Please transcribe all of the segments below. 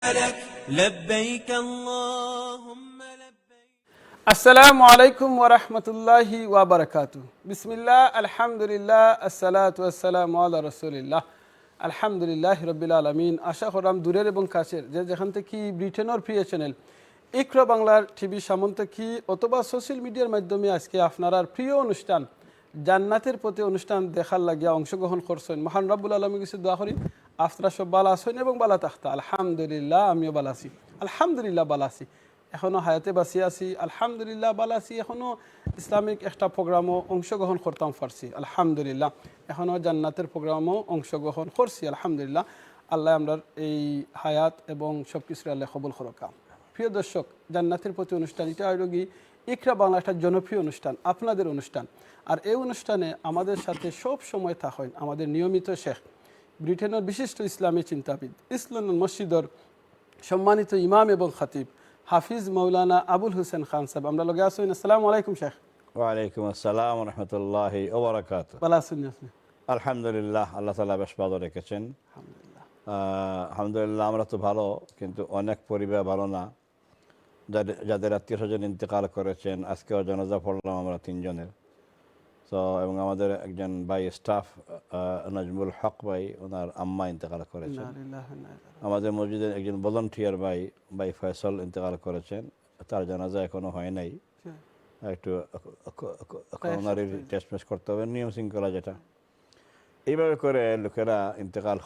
لك لبيك اللهم لبيك. আসসালামু আলাইকুম ওয়া রাহমাতুল্লাহি ওয়া বারাকাতুহু। বিসমিল্লাহ, আলহামদুলিল্লাহ, আসসালাতু ওয়াসসালামু আলা রাসূলিল্লাহ। আলহামদুলিল্লাহি রাব্বিল আলামিন। আশা করলাম দূরের এবং কাছের যে যেখান থেকে ব্রিটেনের প্রিয় চ্যানেল ইকরা বাংলার টিভি সামন্ত কি অথবা সোশ্যাল মিডিয়ার মাধ্যমে আজকে আপনার প্রিয় অনুষ্ঠান জান্নাতের প্রতি অনুষ্ঠান দেখার লাগিয়া অংশগ্রহণ করছেন। মহান রব্বুল আলমীর কাছে দোয়া করি আপনারা সব বালা আছেন এবং বালা তাখতা। আলহামদুলিল্লাহ, আমিও বালা আছি। আলহামদুলিল্লাহ বালা আছি, এখনও হায়াতে বাঁচিয়ে আছি। আলহামদুলিল্লাহ বালা আছি, এখনও ইসলামিক একটা প্রোগ্রামও অংশগ্রহণ করতাম পারছি। আলহামদুলিল্লাহ এখনও জান্নাতের প্রোগ্রামও অংশগ্রহণ করছি। আলহামদুলিল্লাহ আল্লাহ আমরা এই হায়াত এবং সব কিছু আল্লাহ কবুল করকা। প্রিয় দর্শক, জান্নাতের প্রতি অনুষ্ঠান এটা আয়োগী ইকরা বাংলা একটা জনপ্রিয় অনুষ্ঠান, আপনাদের অনুষ্ঠান। আর এই অনুষ্ঠানে আমাদের সাথে সব সময় থাকেন আমাদের নিয়মিত শেখ, ব্রিটেনের বিশিষ্ট ইসলামী চিন্তাবিদ, ইসলামী মসজিদর সম্মানিত ইমাম এবং খতিব হাফিজ মৌলানা আবুল হোসেন খান সাহেব। আমরা লগে আসুন। আসসালামু আলাইকুম শেখ। ওয়ালাইকুম আসসালাম ওয়া রাহমাতুল্লাহি ওয়া বারাকাতুহু। ভালো আছেন আপনি? আলহামদুলিল্লাহ, আল্লাহ তাআলা বেশ ভালো রেখেছেন। আলহামদুলিল্লাহ আমরা তো ভালো, কিন্তু অনেক পরিবার ভালো না, যাদের আত্মীয় স্বজন ইন্তেকাল করেছেন। আজকেও জানাজা পড়লাম আমরা তিনজনের। তো এবং আমাদের একজন ভাই স্টাফ নাজমুল হক ভাই, ওনার আম্মা ইন্তেকাল করেছেন। আমাদের মসজিদের একজন ভলান্টিয়ার ভাই ফয়সল ইন্তেকাল করেছেন, তার জানাজা এখনো হয় নাই। একটু ওনারই টেস্টমেস করতে হবে, নিয়ম শৃঙ্খলা যেটা। এইভাবে করে লোকেরা ইন্তেকাল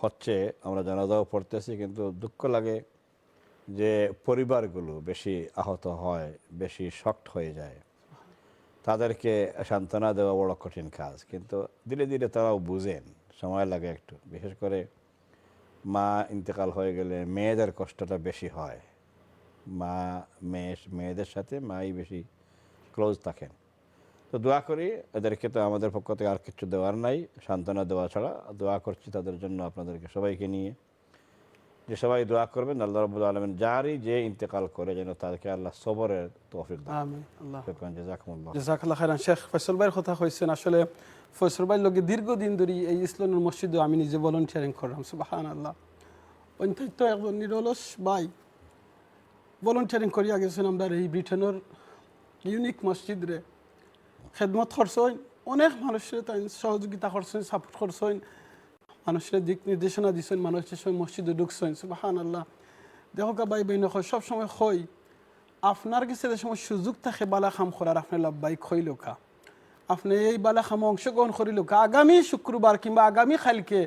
হচ্ছে, আমরা জানাজাও পড়তেছি, কিন্তু দুঃখ লাগে যে পরিবারগুলো বেশি আহত হয়, বেশি শক্ট হয়ে যায়। তাদেরকে সান্ত্বনা দেওয়া বড় কঠিন কাজ, কিন্তু ধীরে ধীরে তারাও বুঝেন, সময় লাগে একটু। বিশেষ করে মা ইন্তেকাল হয়ে গেলে মেয়েদের কষ্টটা বেশি হয়। মেয়েদের সাথে মাই বেশি ক্লোজ থাকেন। তো দোয়া করি এদেরকে, তো আমাদের পক্ষ থেকে আর কিছু দেওয়ার নাই, সান্ত্বনা দেওয়া ছাড়া। দোয়া করছি তাদের জন্য, আপনাদেরকে সবাইকে নিয়ে, যে সবাই দোয়া করবেন আল্লাহ রাব্বুল আলামিন যারই যে ইন্তেকাল করে যেন তাদেরকে আল্লাহ সবরের তৌফিক দেন। আমিন। আল্লাহ জাযাকুমুল্লাহ। জাযাকাল্লাহ খাইরান। শেখ ফয়সল ভাইয়ের কথা কইছেন, আসলে ফয়সল ভাইয়ের লগে দীর্ঘদিন ধরে এই ইসলামের মসজিদে আমি নিজে ভলান্টিয়ারিং করলাম। সুবহানাল্লাহ। অন্তত একজন নিরলস ভাই ভলান্টিয়ারিং করিয়া গেছেন আমরা এই ব্রিটেনের ইউনিক মসজিদ রে। খেদমত করছেন, অনেক মানুষের তাই সহযোগিতা করছেন, সাপোর্ট করছেন, মানুষের দিক নির্দেশনা দিচ্ছেন, মানুষের সময় মসজিদে ঢুকছেন। সুবহানাল্লাহ। দেখো ভাই বইন সবসময় কই আপনার কাছে যে সময় সুযোগ থাকে বালা খাম করার, আপনার লাভবাই খইল কা আপনি এই বালা খামে অংশগ্রহণ করিল কা আগামী শুক্রবার কিংবা আগামী খালকে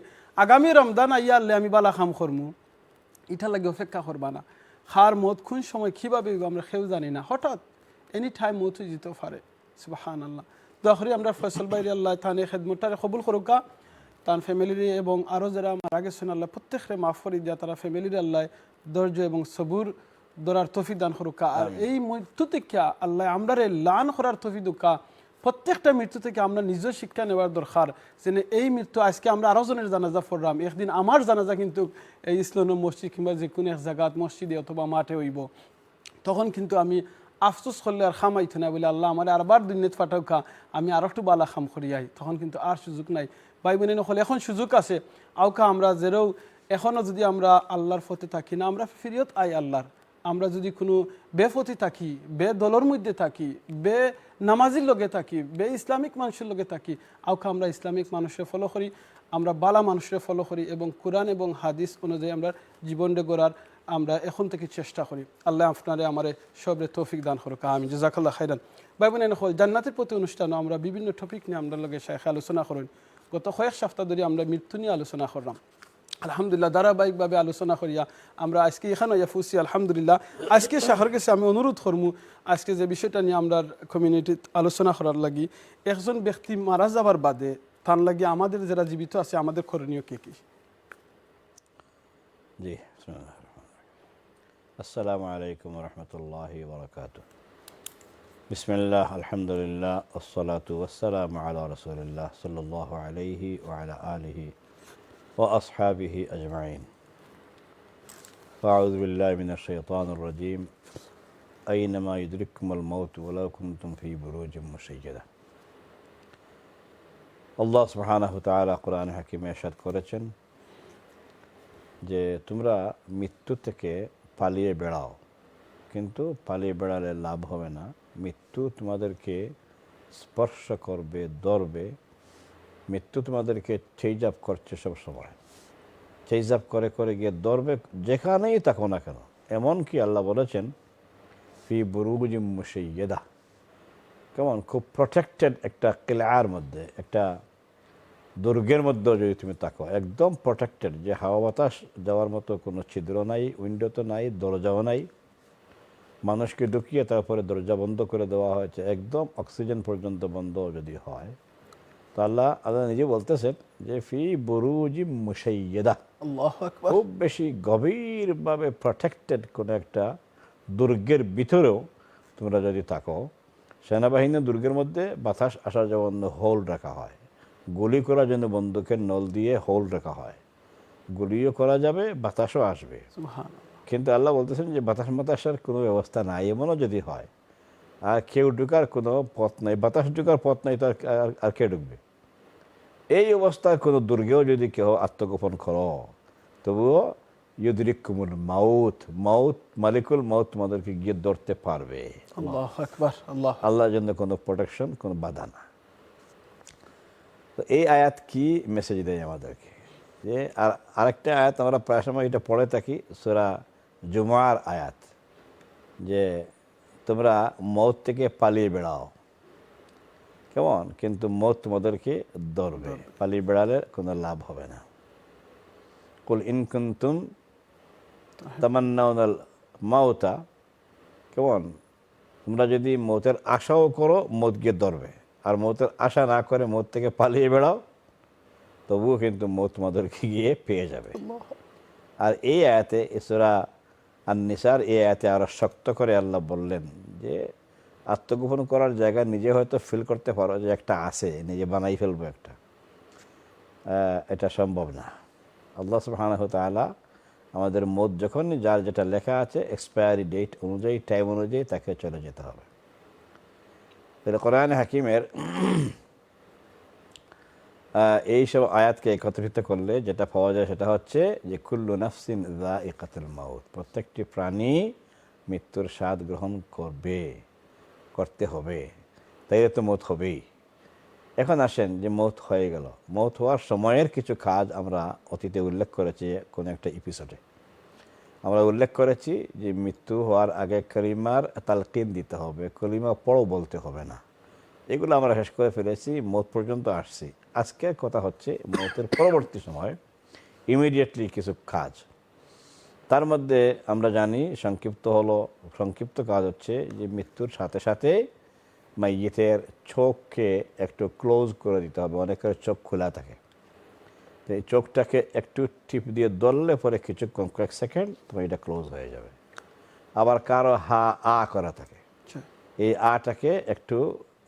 আগামী রমজান আইয়া আল্লে আমি বালা খাম করমু, এটা লাগে অপেক্ষা করবা না। খার মত কোন সময় কীভাবে আমরা কেউ জানি না, হঠাৎ এনি টাইম মত যেতে পারে। সুবহানাল্লাহ। দোয়া করি আমরা ফয়সল ভাই আল্লাহ তানে খেদমতটারে কবুল করুকা, তার ফ্যামিলির এবং আরও যারা মারা গেছেন আল্লাহ প্রত্যেকরে মাফ করি দিয়া তারা ফ্যামিলির আল্লাহ ধৈর্য এবং সবুর দরার তৌফিক দান করুকা। আর এই মৃত্যু থেকে আল্লাহ আমরারে লান করার তৌফিক দুকা। প্রত্যেকটা মৃত্যু থেকে আমরা নিজের শিক্ষা নেওয়ার দরকার, যে এই মৃত্যু আজকে আমরা আরও জনের জানাজা পড়লাম, একদিন আমার জানাজা কিন্তু এই ইসলামের মসজিদ কিংবা যে কোনো এক জায়গাত মসজিদে অথবা মাঠে হইব। তখন কিন্তু আমি আফসোস করলে আর খামাইতো না, বলে আল্লাহ আমার আরবার দুনিয়াত ফাটাউকা, আমি আর একটু বালা খাম করিয়াই। তখন কিন্তু আর সুযোগ নাই। ভাই বোনে নকল এখন সুযোগ আছে, আউকা আমরা যেরও এখনও যদি আমরা আল্লাহর ফতে থাকি না, আমরা ফিরিয়ত আই আল্লাহর। আমরা যদি কোনো বেফতি থাকি, বে দলের মধ্যে থাকি, বে নামাজির লগে থাকি, বে ইসলামিক মানুষের লগে থাকি, আউকা আমরা ইসলামিক মানুষের ফলো করি, আমরা বালা মানুষের ফলো করি এবং কোরআন এবং হাদিস অনুযায়ী আমরা জীবনটা গড়ার আমরা এখন থেকে চেষ্টা করি। আল্লাহ আপনারে আমারে সবরে তৌফিক দান করুক। আমিন। জাযাকাল্লাহ খাইরান। ভাই বোনেন হল জান্নাতের প্রতি অনুষ্ঠানে আমরা বিভিন্ন টপিক নিয়ে আমরা লগে শেখ আলোচনা করেন। গত কয়েক সপ্তাহ ধরে আমরা মৃত্যু নিয়ে আলোচনা করলাম। আলহামদুলিল্লাহ ধারাবাহিকভাবে আলোচনা করিয়া আমরা আজকে এখানে ফুসি। আলহামদুলিল্লাহ আজকে শাহর কাছে আমি অনুরোধ করমু, আজকে যে বিষয়টা নিয়ে আমরা কমিউনিটিতে আলোচনা করার লাগি, একজন ব্যক্তি মারা যাবার বাদে তার লাগি আমাদের যারা জীবিত আছে আমাদের করণীয় কে কি? জি, আসসালামু আলাইকুম ওয়া রাহমাতুল্লাহি ওয়া বারাকাতুহু। বিসমিল্লাহ, আলহামদুলিল্লাহ, আসসালাতু ওয়াসসালামু আলা রাসূলিল্লাহ সাল্লাল্লাহু আলাইহি ওয়া আলা আলিহি ওয়া আসহাবিহি আজমাইন। আউযু বিল্লাহি মিনাশ শাইতানির রাজীম। আইনামা ইউদরিকুমুল মাউত ওয়ালাউ কুনতুম ফি বুরুজিম মুশাইয়াদা। আল্লাহ সুবহানাহু ওয়া তাআলা কোরআন হাকিমে ইরশাদ করেছেন, যে তোমরা মৃত্যু থেকে পালিয়ে বেড়াও, কিন্তু পালিয়ে বেড়ালে লাভ হবে না। মৃত্যু তোমাদেরকে স্পর্শ করবে, ধরবে। মৃত্যু তোমাদেরকে চেঞ্জ আপ করছে সব সময়, চেঞ্জ আপ করে করে গিয়ে ধরবে যেখানেই থাকো না কেন। এমনকি আল্লাহ বলেছেন ফি বুরুজিম মুশাইয়াদা, কেমন খুব প্রটেক্টেড একটা কিলার মধ্যে, একটা দুর্গের মধ্যেও যদি তুমি থাকো, একদম প্রটেক্টেড, যে হাওয়া বাতাস যাওয়ার মতো কোনো ছিদ্র নাই, উইন্ডো তো নাই, দরজাও নাই, মানুষকে ঢুকিয়ে তারপরে দরজা বন্ধ করে দেওয়া হয়েছে, একদম অক্সিজেন পর্যন্ত বন্ধ যদি হয়, তো আল্লাহ নিজে বলতেছেন যে ফি বুরুজি মুশাইয়াদা, আল্লাহু আকবার। খুব বেশি গভীরভাবে প্রটেক্টেড কোনো একটা দুর্গের ভিতরেও তোমরা যদি থাকো। সেনাবাহিনী দুর্গের মধ্যে বাতাস আসার জন্য হোল রাখা হয়, গুলি করার জন্য বন্দুকের নল দিয়ে হোল রাখা হয়, গুলিও করা যাবে, বাতাসও আসবে। সুবহানাল্লাহ। কিন্তু আল্লাহ বলতেছেন যে বাতাসের কোনো ব্যবস্থা নাই, এমনও যদি হয়, আর কেউ ঢুকার কোনো পথ নাই, বাতাস ঢুকার পথ নাই, তো আর কে ঢুকবে? এই অবস্থায় কোনো দুর্গেও যদি কেউ আত্মগোপন করো, তবুও ইউদরিকুমুল মাউত, মালিকুল মাউত তোমাদেরকে গিয়ে ধরতে পারবে। আল্লাহু আকবার। আল্লাহর জন্য কোনো প্রোটেকশন, কোনো বাধা না। তো এই আয়াত কি মেসেজ দেয় আমাদেরকে? যে আরেকটা আয়াত আমরা প্রায় সময় এটা পড়ে থাকি, সূরা জুমার আয়াত, যে তোমরা মৌত থেকে পালিয়ে বেড়াও, কেমন, কিন্তু মৌত তোমাদেরকে ধরবে, পালিয়ে বেড়ালে কোনো লাভ হবে না। কুল ইন কুনতুম তামান্নাউনাল মাউতা, কেমন, তোমরা যদি মৌতের আশাও করো, মৌত গিয়ে ধরবে, আর মৌতের আশা না করে মৌত থেকে পালিয়ে বেড়াও, তবুও কিন্তু মৌত তোমাদেরকে গিয়ে পেয়ে যাবে। আর এই আয়াতে সূরা আন-নিসার এই আয়াতে আরো শক্ত করে আল্লাহ বললেন যে আত্মগোপন করার জায়গা নিজে হয়তো ফিল করতে পারো যে একটা আছে, নিজে বানাই ফেলবো একটা, এটা সম্ভব না। আল্লাহ সুবহানাহু ওয়া তাআলা আমাদের মত যখনই যার যেটা লেখা আছে এক্সপায়ারি ডেট অনুযায়ী, টাইম অনুযায়ী তাকে চলে যেতে হবে। তাহলে কোরআন হাকিমের এইসব আয়াতকে একত্রিত করলে যেটা পাওয়া যায় সেটা হচ্ছে যে কুল্লু নাফসিন যায়িকাতুল মাউত, প্রত্যেকটি প্রাণী মৃত্যুর স্বাদ গ্রহণ করতে হবে, তাই তো মৌত হবেই। এখন আসেন যে মৌত হয়ে গেল, মৌত হওয়ার সময়ের কিছু কাজ আমরা অতীতে উল্লেখ করেছি, কোনো একটা এপিসোডে আমরা উল্লেখ করেছি যে মৃত্যু হওয়ার আগে কলিমার তালকিন দিতে হবে, কলিমা পড়ো বলতে হবে না। এগুলো আমরা শেষ করে ফেলেছি, মৌত পর্যন্ত আসছি। আজকের কথা হচ্ছে মৌতের পরবর্তী সময় ইমিডিয়েটলি কিছু কাজ। তার মধ্যে আমরা জানি সংক্ষিপ্ত কাজ হচ্ছে যে মৃত্যুর সাথে সাথে মাইয়িতের চোখকে একটু ক্লোজ করে দিতে হবে। অনেকের চোখ খোলা থাকে, তো এই চোখটাকে একটু টিপ দিয়ে ধরলে পরে কিছুক্ষণ, কয়েক সেকেন্ড, তোমার এটা ক্লোজ হয়ে যাবে। আবার কারো আ করা থাকে, এই আটাকে একটু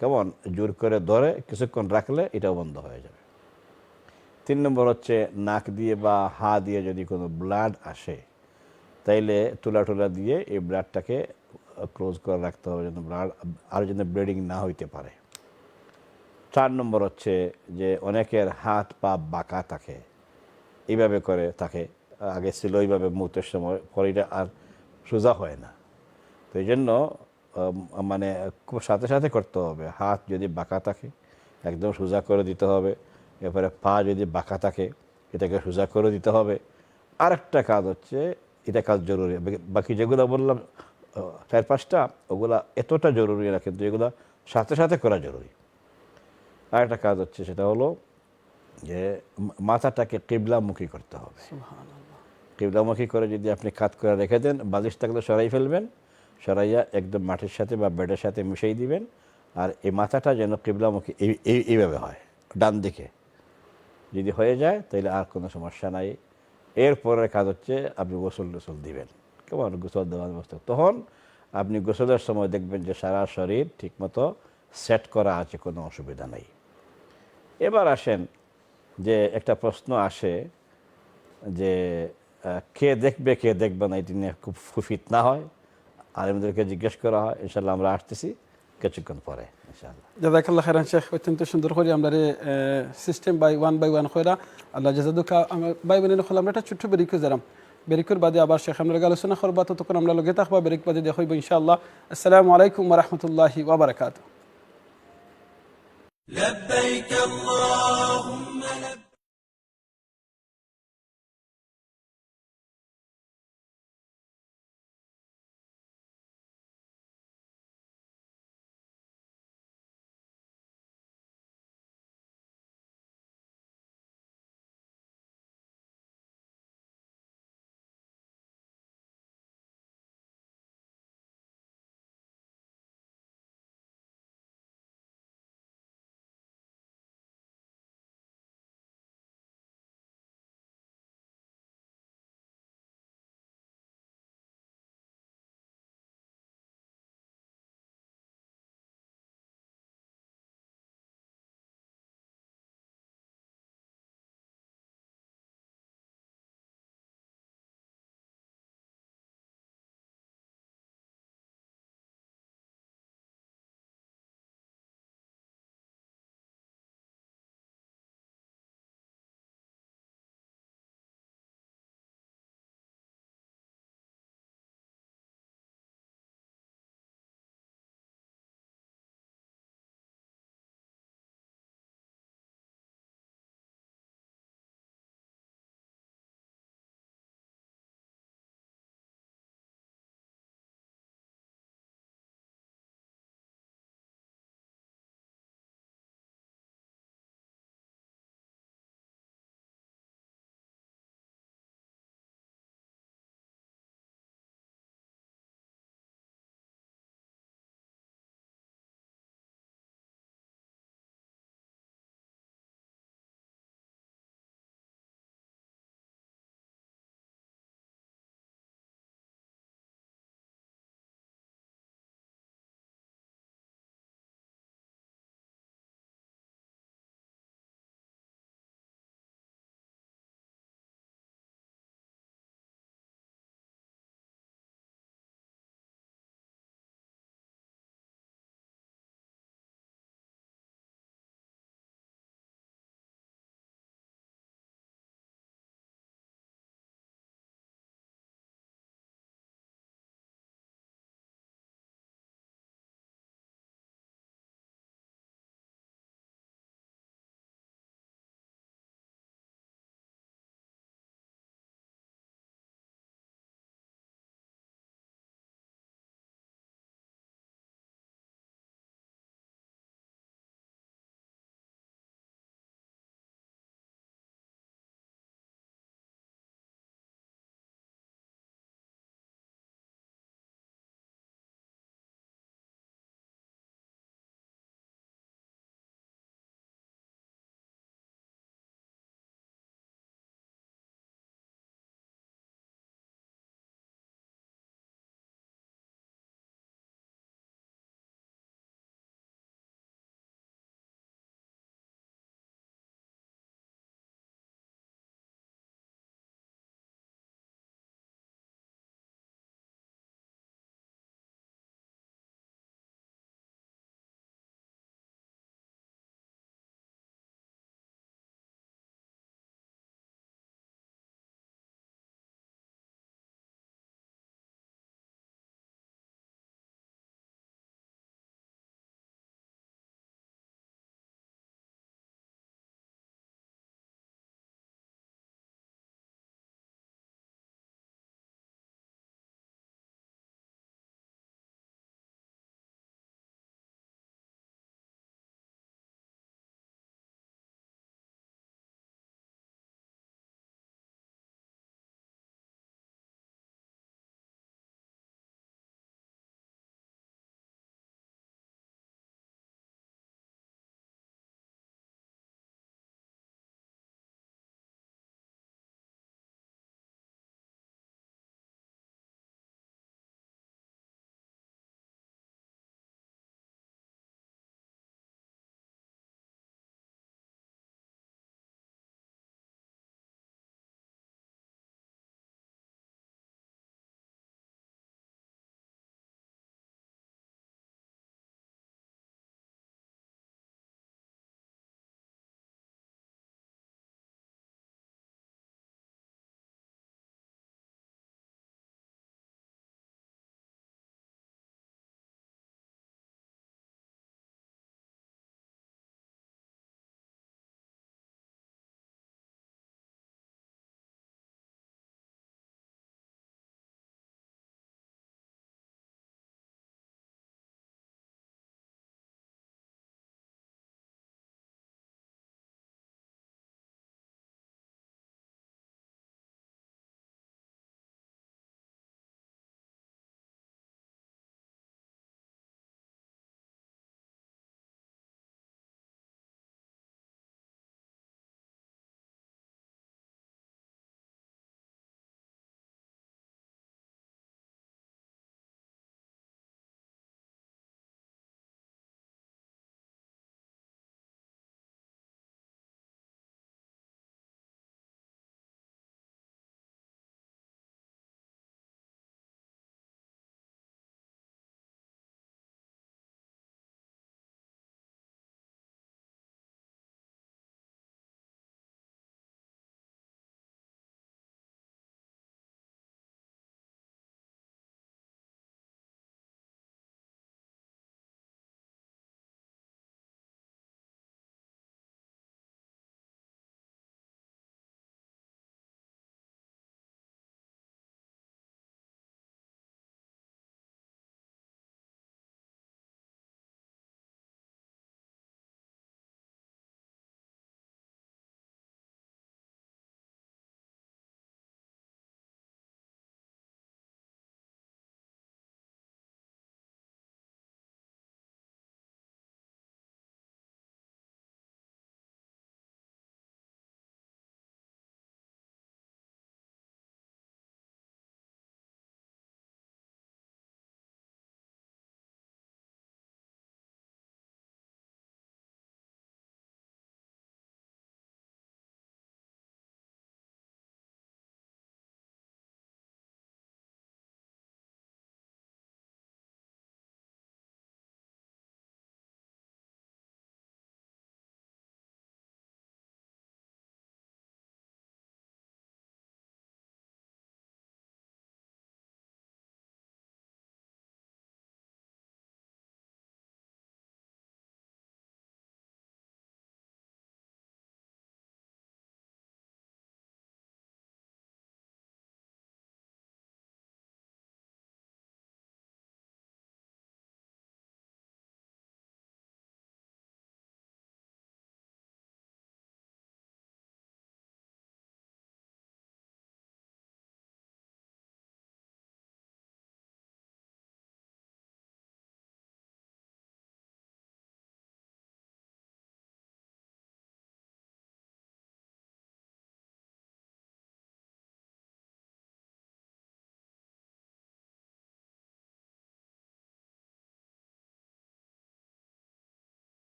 কেমন জোর করে ধরে কিছুক্ষণ রাখলে এটাও বন্ধ হয়ে যাবে। 3 নম্বর হচ্ছে নাক দিয়ে বা হা দিয়ে যদি কোনো ব্লাড আসে, তাইলে তুলা দিয়ে এই ব্লাডটাকে ক্লোজ করে রাখতে হবে, যেন ব্লাড আর যেন ব্লিডিং না হইতে পারে। 4 নম্বর হচ্ছে যে অনেকের হাত পা বাঁকা থাকে, এইভাবে করে থাকে, আগে ছিল এইভাবে মৌতের সময়, পরে এটা আর সোজা হয় না। তো এই জন্য মানে খুব সাথে সাথে করতে হবে। হাত যদি বাঁকা থাকে একদম সোজা করে দিতে হবে, এরপরে পা যদি বাঁকা থাকে এটাকে সোজা করে দিতে হবে। আরেকটা কাজ হচ্ছে, এটা কাজ জরুরি, বাকি যেগুলো বললাম 4-5টা, ওগুলা এতটা জরুরি না, কিন্তু এগুলো সাথে সাথে করা জরুরি। আরেকটা কাজ হচ্ছে সেটা হলো যে মাথাটাকে কিবলামুখী করতে হবে। কিবলামুখী করে যদি আপনি কাত করে রেখে দেন, বালিশ থাকলে সরাই ফেলবেন, সরাইয়া একদম মাটির সাথে বা বেডের সাথে মিশিয়ে দিবেন, আর এই মাথাটা যেন কিবলামুখী এইভাবে হয়, ডান দিকে যদি হয়ে যায় তাহলে আর কোনো সমস্যা নাই। এরপরের কাজ হচ্ছে আপনি গোসল দিবেন, কেমন, গোসল দেওয়ার ব্যবস্থা। তখন আপনি গোসলের সময় দেখবেন যে সারা শরীর ঠিকমতো সেট করা আছে, কোনো অসুবিধা নেই। এবার আসেন যে একটা প্রশ্ন আসে যে কে দেখবে না, এটি নিয়ে খুব ফিতনা হয়, আলেমদেরকে জিজ্ঞেস করা হয়। ইনশাল্লাহ আমরা আসতেছি, কিছুক্ষণ পরে ইনশাআল্লাহ। জাযাকাল্লাহ খাইরান শেখ, অত্যন্ত সুন্দর করে আমরা সিস্টেম বাই ওয়ান কইরা আল্লাহ জাযাদুকা বাই বোনের হল আমরা একটা ছোট্ট বেরিক যারাম বেরিকুর বাদে আবার শেখ আমরা আলোচনা করবা, ততক্ষণ আমরা লগে থাকবা, বেরিক বাদে দেখব ইনশাআল্লাহ। আসসালামু আলাইকুম ওয়া রাহমাতুল্লাহি ওয়া বারাকাতুহু। لبيك اللهم لبيك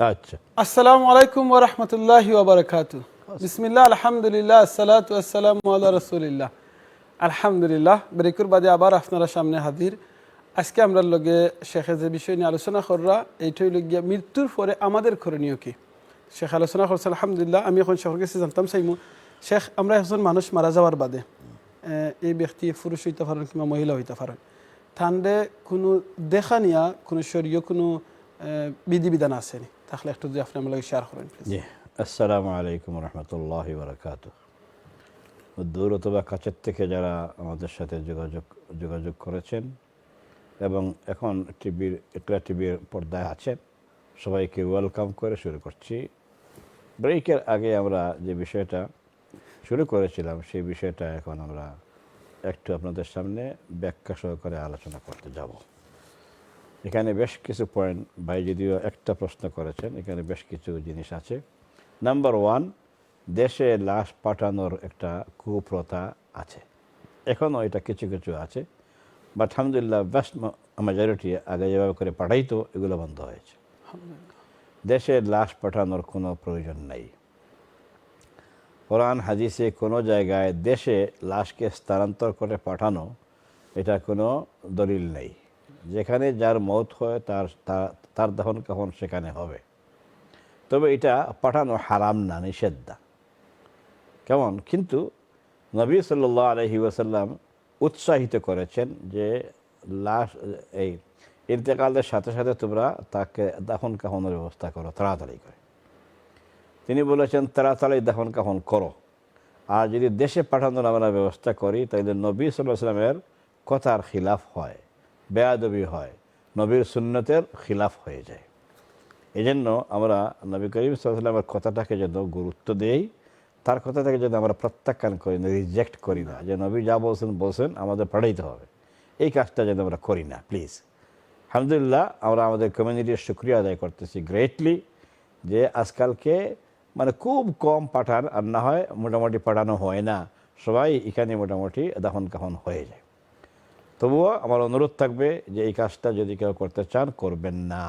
আচ্ছা, আসসালামু আলাইকুম ওয়া রাহমাতুল্লাহি ওয়া বারাকাতুহু। বিসমিল্লাহ, আলহামদুলিল্লাহ, আসসালাতু ওয়াসসালামু আলা রাসূলিল্লাহ। আলহামদুলিল্লাহ, বেরিকুর বাদে আবার আপনারা সামনে হাজির। আজকে আমরা লগে শেখে যে বিষয় নিয়ে আলোচনা কররা, এইটাই লগিয়া মৃত্যুর পরে আমাদের করণীয় কি। শেখ আলোচনা করছে আলহামদুলিল্লাহ। আমি এখন শেখের কাছে জানতাম চাইমু, শেখ, আমরা একজন মানুষ মারা যাওয়ার বাদে এই ব্যক্তি পুরুষ হইতে পারেন কিংবা মহিলা হইতে পারেন, ঠান্ডে কোনো দেখা নিয়া কোনো শরীয় কোনো বিধিবিধান আসেনি, তাহলে একটু যদি আপনি আমার লগে শেয়ার করেন প্লিজ। জি। আসসালামু আলাইকুম রহমতুল্লাহি বারাকাতুহু। দূর অথবা কাছের থেকে যারা আমাদের সাথে যোগাযোগ করেছেন এবং এখন ইকরা টিভির পর্দায় আছেন, সবাইকে ওয়েলকাম করে শুরু করছি। ব্রেকের আগে আমরা যে বিষয়টা শুরু করেছিলাম সেই বিষয়টা এখন আমরা একটু আপনাদের সামনে ব্যাখ্যা সহকারে আলোচনা করতে যাব। এখানে বেশ কিছু পয়েন্ট, ভাই যদিও একটা প্রশ্ন করেছেন, এখানে বেশ কিছু জিনিস আছে। নাম্বার 1, দেশে লাশ পাঠানোর একটা কুপ্রথা আছে, এখনও এটা কিছু কিছু আছে, বাট আলহামদুলিল্লাহ বেস্ট মেজরিটি আগে যেভাবে করে পাঠাইতো এগুলো বন্ধ হয়েছে। দেশে লাশ পাঠানোর কোনো প্রয়োজন নেই। কোরআন হাদিসে কোনো জায়গায় দেশে লাশকে স্থানান্তর করে পাঠানো এটা কোনো দলিল নেই। যেখানে যার মৌত হয় তার দাফন কাফন সেখানে হবে, তবে এটা পাঠানো হারাম না, নিষেধ না। কেমন? কিন্তু নবী সাল্লাল্লাহু আলাইহি ওয়াসাল্লাম উৎসাহিত করেছেন যে লাশ এই ইন্তেকালের সাথে সাথে তোমরা তাকে দাফন কাফনের ব্যবস্থা করো তাড়াতাড়ি করে। তিনি বলেছেন তাড়াতাড়ি দাফন কাফন করো। আর যদি দেশে পাঠানোর আমরা ব্যবস্থা করি তাহলে নবী সাল্লাল্লাহু আলাইহি ওয়াসাল্লামের কথার খিলাফ হয়, বেয়াদবি হয়, নবীর সুন্নতের খিলাফ হয়ে যায়। এই জন্য আমরা নবী করিম সাল্লাল্লাহু আলাইহি ওয়াসাল্লামের কথাটাকে যেন গুরুত্ব দেই, তার কথা থেকে যদি আমরা প্রত্যাখ্যান করি না, রিজেক্ট করি না, যে নবী যা বলছেন আমাদের পাঠাইতে হবে, এই কাজটা যেন আমরা করি না প্লিজ। আলহামদুলিল্লাহ, আমরা আমাদের কমিউনিটির শুকরিয়া আদায় করতেছি গ্রেটলি, যে আজকালকে মানে খুব কম পাঠান, আর না হয় মোটামুটি পাঠানো হয় না, সবাই এখানে মোটামুটি দাফন কাফন হয়ে যায়। তবুও আমার অনুরোধ থাকবে যে এই কাজটা যদি কেউ করতে চান করবেন না।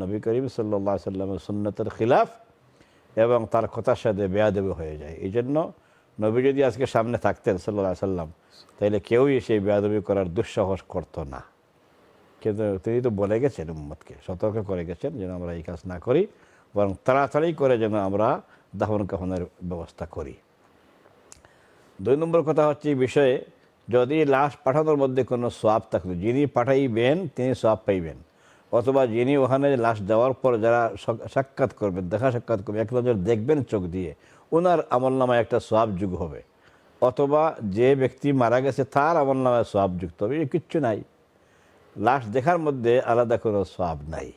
নবী করিম সাল্লাল্লাহু আলাইহি ওয়াসাল্লামের সুন্নতের খিলাফ এবং তার কথার সাথে বেয়াদবি হয়ে যায়। এই জন্য নবী যদি আজকে সামনে থাকতেন সাল্লাল্লাহু আলাইহি ওয়াসাল্লাম, তাহলে কেউই সেই বেয়াদবি করার দুঃসাহস করতো না। কিন্তু তিনি তো বলে গেছেন, উম্মতকে সতর্ক করে গেছেন যেন আমরা এই কাজ না করি, বরং তাড়াতাড়ি করে যেন আমরা দাফন কাফনের ব্যবস্থা করি। 2 নম্বর কথা হচ্ছে এই বিষয়ে, যদি লাশ পাঠানোর মধ্যে কোনো সোয়াব থাকতো, যিনি পাঠাইবেন তিনি সোয়াব পাইবেন, অথবা যিনি ওখানে লাশ দেওয়ার পর যারা সাক্ষাৎ করবেন, দেখা সাক্ষাৎ করবেন, এক নজর দেখবেন চোখ দিয়ে, ওনার আমলনামায় একটা সোয়াব যুগ হবে, অথবা যে ব্যক্তি মারা গেছে তার আমলনামায় সোয়াব যুক্ত হবে। কিচ্ছু নাই, লাশ দেখার মধ্যে আলাদা কোনো সোয়াব নাই।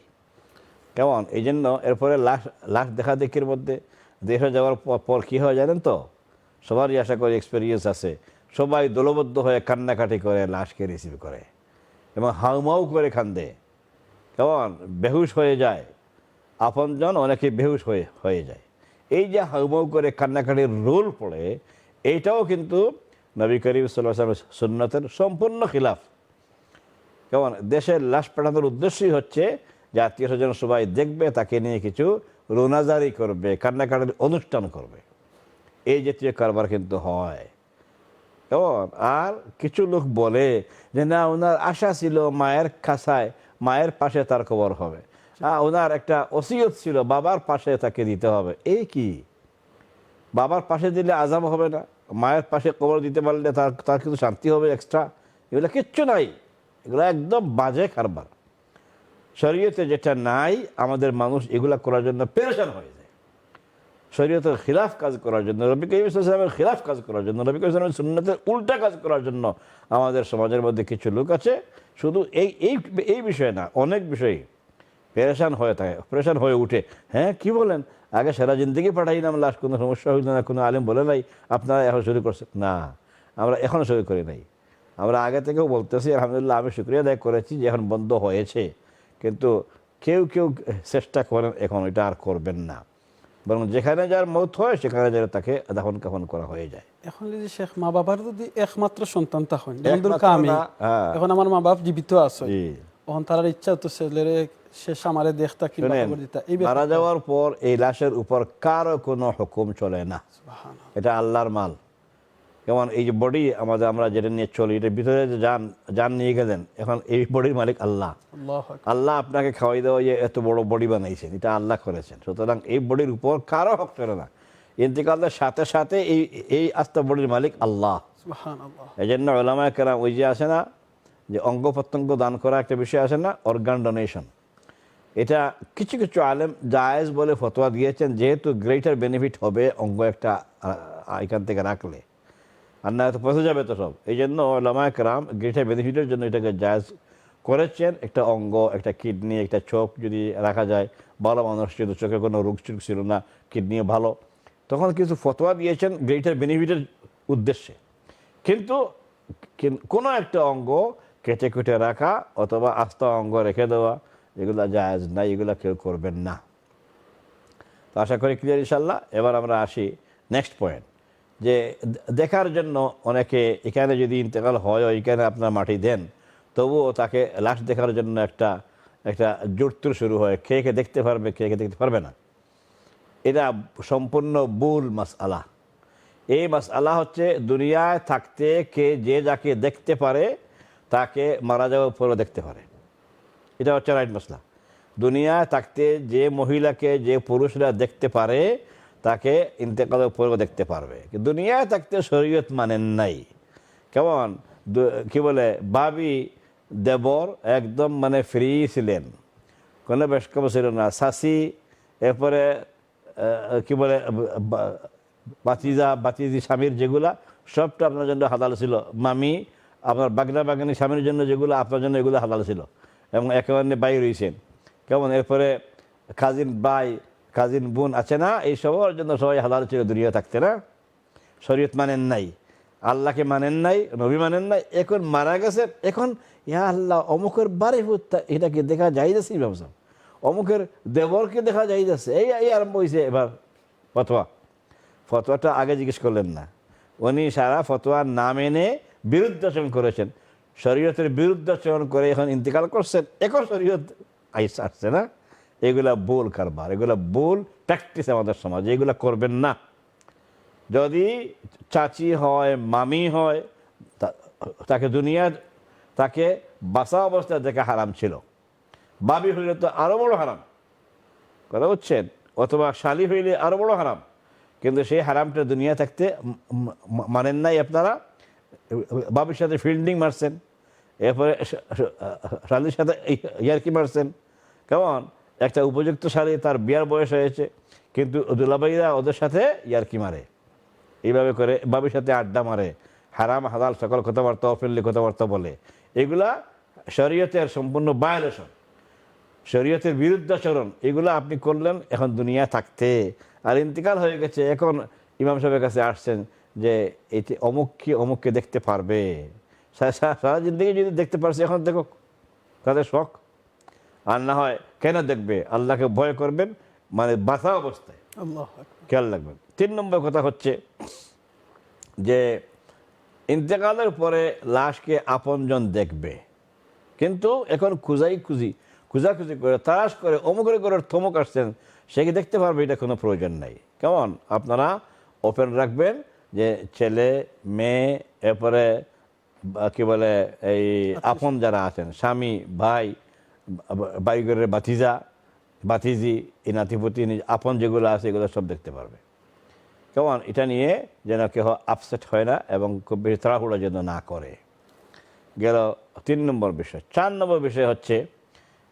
কেমন? এই জন্য এরপরে লাশ দেখা দেখির মধ্যে দেশে যাওয়ার পর কী হয় জানেন তো? সবারই আশা করি এক্সপিরিয়েন্স আছে, সবাই দলবদ্ধ হয়ে কান্নাকাটি করে লাশকে রিসিভ করে এবং হাউমাউ করে কান্দে। কেমন? বেহুশ হয়ে যায়, আপনজন অনেকে বেহুশ হয়ে যায়। এই যে হাউমাউ করে কান্নাকাটির রোল পড়ে, এইটাও কিন্তু নবী করিম সাল্লাল্লাহু আলাইহি ওয়াসাল্লামের সুন্নতের সম্পূর্ণ খিলাফ। কেমন? দেশের লাশ পাঠানোর উদ্দেশ্যই হচ্ছে যে আত্মীয় স্বজন সবাই দেখবে, তাকে নিয়ে কিছু রোনাজারি করবে, কান্নাকাটির অনুষ্ঠান করবে, এই জাতীয় কারবার কিন্তু হয়। কেমন? আর কিছু লোক বলে যে না, ওনার আশা ছিল মায়ের খাসায়, মায়ের পাশে তার কবর হবে, ওনার একটা ওসিয়ত ছিল বাবার পাশে তাকে দিতে হবে। এই কি? বাবার পাশে দিলে আযাব হবে না? মায়ের পাশে কবর দিতে পারলে তার কিন্তু শান্তি হবে এক্সট্রা? এগুলো কিচ্ছু নাই, এগুলো একদম বাজে কারবার। শরীয়তে যেটা নাই, আমাদের মানুষ এগুলা করার জন্য পেরেশান হয়ে যায়। শরীয়তের খিলাফ কাজ করার জন্য, নবী করিম সাল্লাল্লাহু আলাইহি ওয়াসাল্লামের খিলাফ কাজ করার জন্য, নবী করিম সাল্লাল্লাহু আলাইহি ওয়াসাল্লামের সুন্নতের উল্টা কাজ করার জন্য আমাদের সমাজের মধ্যে কিছু লোক আছে, শুধু এই বিষয়ে না, অনেক বিষয়ে পেরেশান হয়ে উঠে। হ্যাঁ, কি বলেন? আগে সারা জিন্দগি পাঠাইলাম লাশ, কোনো সমস্যা হইল না, কোনো আলেম বলে নাই, আপনারা এখন শুরু করছেন? না, আমরা এখনও শুরু করি নাই। আমরা আগে থেকেও বলতেছি, আলহামদুলিল্লাহ, আমি শুকরিয়া আদায় করেছি যে এখন বন্ধ হয়েছে, কিন্তু কেউ চেষ্টা করেন এখন এটা আর করবেন না, বরং যেখানে যার মৌত হয় সেখানে যারা তাকে দাফন কাফন করা হয়ে যায়। এখন যদি শেখ মা বাবার যদি একমাত্র সন্তানটা হয়, যেমন ধরুন আমি এখন আমার মা বাপ জীবিত আছে, তখন তার ইচ্ছা তো ছেলেরে শেষ আমারে দেখতা কিংবা শুনেন, খবর দিতা, এই মারা যাওয়ার পর এই লাশের উপর কারো কোনো হুকুম চলে না, এটা আল্লাহর মাল। যেমন এই যে বডি আমাদের, আমরা যেটা নিয়ে চলি, এটার ভিতরে যে যান নিয়ে গেলেন, এখন এই বডির মালিক আল্লাহ। আল্লাহ আপনাকে খাওয়াই দেওয়া যে এত বড় বডি বানাইছেন, এটা আল্লাহ করেছেন। সুতরাং এই বডির উপর কারো হক চলে না, ইন্তেকালের সাথে সাথে এই আস্তা বডির মালিক আল্লাহ। এই জন্য ওলামায়ে কেরাম ওই যে আসে না, যে অঙ্গ প্রত্যঙ্গ দান করা একটা বিষয় আসে না, অর্গান ডোনেশন, এটা কিছু কিছু আলেম জায়েজ বলে ফতোয়া দিয়েছেন, যেহেতু গ্রেটার বেনিফিট হবে অঙ্গ একটা এখান থেকে রাখলে, আর না তো পৌঁছে যাবে তো সব। এই জন্য ওলামায়ে কেরাম গ্রেটার বেনিফিটের জন্য এটাকে জায়েজ করেছেন। একটা অঙ্গ, একটা কিডনি, একটা চোখ যদি রাখা যায়, ভালো মানুষ ছিল, চোখে কোনো রোগ ছিল না, কিডনিও ভালো, তখন কিছু ফতোয়া দিয়েছেন গ্রেটার বেনিফিটের উদ্দেশ্যে। কিন্তু কোনো একটা অঙ্গ কেটে কেটে রাখা অথবা আস্তা অঙ্গ রেখে দেওয়া, এগুলো জায়েজ নাই, এগুলো কেউ করবেন না। তো আশা করি ক্লিয়ার ইনশাল্লাহ। এবার আমরা আসি নেক্সট পয়েন্ট, যে দেখার জন্য অনেকে এখানে যদি ইন্তেকাল হয়, ওইখানে আপনার মাটি দেন, তবুও তাকে লাশ দেখার জন্য একটা জোরতুর শুরু হয়, কে কে দেখতে পারবে, কে কে দেখতে পারবে না। এটা সম্পূর্ণ ভুল মাসআলা। এই মাসআলা হচ্ছে দুনিয়ায় থাকতে কে যে যাকে দেখতে পারে তাকে মারা যাওয়ার পরও দেখতে পারে, এটা হচ্ছে রাইট মাসলা। দুনিয়ায় থাকতে যে মহিলাকে যে পুরুষরা দেখতে পারে তাকে ইন্তেকালের পরও দেখতে পারবে। দুনিয়ায় থাকতে শরীয়ত মানেন নাই। কেমন কি বলে, ভাবি দেবর একদম মানে ফ্রি ছিলেন, কোনো বেশকম ছিল না। শাশি, এরপরে কি বলে বাতিজি স্বামীর যেগুলা, সবটা আপনার জন্য হালাল ছিল। মামি, আপনার বাগনি স্বামীর জন্য যেগুলো, আপনার জন্য এগুলো হালাল ছিল, এবং একেবারে বাই রয়েছেন। কেমন, এরপরে কাজিন ভাই, কাজিন বোন আছে না, এই সবার জন্য সবাই হালাল ছিল দুনিয়া থাকতে না। শরীয়ত মানেন নাই, আল্লাহকে মানেন নাই, নবী মানেন নাই। এখন মারা গেছে, এখন ইয়া আল্লাহ অমুকের বাড়ি হুত্তা, এটাকে দেখা যাই যাচ্ছে, ব্যবসা অমুকের দেবরকে দেখা যাই যাচ্ছে, এই আরম্ভ হয়েছে এবার ফতোয়াটা আগে জিজ্ঞেস করলেন না। উনি সারা ফতোয়া না মেনে বিরুদ্ধাচরণ করেছেন, শরীয়তের বিরুদ্ধাচরণ করে এখন ইন্তেকাল করছেন। এখন শরীয়ত আসছে না, এগুলা ভুল কারবার, এগুলা ভুল প্র্যাকটিস আমাদের সমাজে, এগুলা করবেন না। যদি চাচি হয়, মামি হয়, তাকে তাকে বাসা অবস্থায় দেখা হারাম ছিল। বাবি হইলে তো আরো বড় হারাম, কথা বুঝছেন, অথবা শালি হইলে আরো বড় হারাম। কিন্তু সেই হারামটা দুনিয়া থাকতে মানেন নাই আপনারা। বাবির সাথে ফিল্ডিং মারছেন, এরপরে শালির সাথে ইয়ারকি মারছেন। কেমন, একটা উপযুক্ত শালি, তার বিয়ার বয়স হয়েছে, কিন্তু দুলাভাইরা ওদের সাথে ইয়ারকি মারে, এইভাবে করে বাবির সাথে আড্ডা মারে, হারাম হালাল সকল কথাবার্তা, অফ্রেন্ডলি কথাবার্তা বলে। এগুলা শরীয়তের সম্পূর্ণ ভায়োলেশন, শরীয়তের বিরুদ্ধাচরণ। এগুলো আপনি করলেন এখন দুনিয়া থাকতে, আর ইন্তিকাল হয়ে গেছে, এখন ইমাম সাহেবের কাছে আসছেন যে এটি অমুককে দেখতে পারবে। সারা জিন্দগি যদি দেখতে পারছে, এখন দেখো, তাদের শখ। আর না হয় কেন দেখবে, আল্লাহকে ভয় করবেন, মানে বাঁচা অবস্থায় খেয়াল রাখবেন। 3 নম্বর কথা হচ্ছে যে ইন্তেকালের পরে লাশকে আপনজন দেখবে, কিন্তু এখন খুঁজাখুঁজি করে, তালাশ করে, অমুকের করে থমক আসছেন, সে কি দেখতে পারবে, এটা কোনো প্রয়োজন নাই। কেমন, আপনারা ওপেন রাখবেন যে ছেলে মেয়ে, এরপরে কি বলে এই আপন যারা আছেন, স্বামী, ভাই, বাইগরের বাতিজি, এই নাতিপুতি, আপন যেগুলো আছে, এগুলো সব দেখতে পারবে। কেমন, এটা নিয়ে যেন কেউ আপসেট হয় না, এবং খুব বেশি তাড়াহুড়ো যেন না করে। গেল 3 নম্বর বিষয়। 4 নম্বর বিষয় হচ্ছে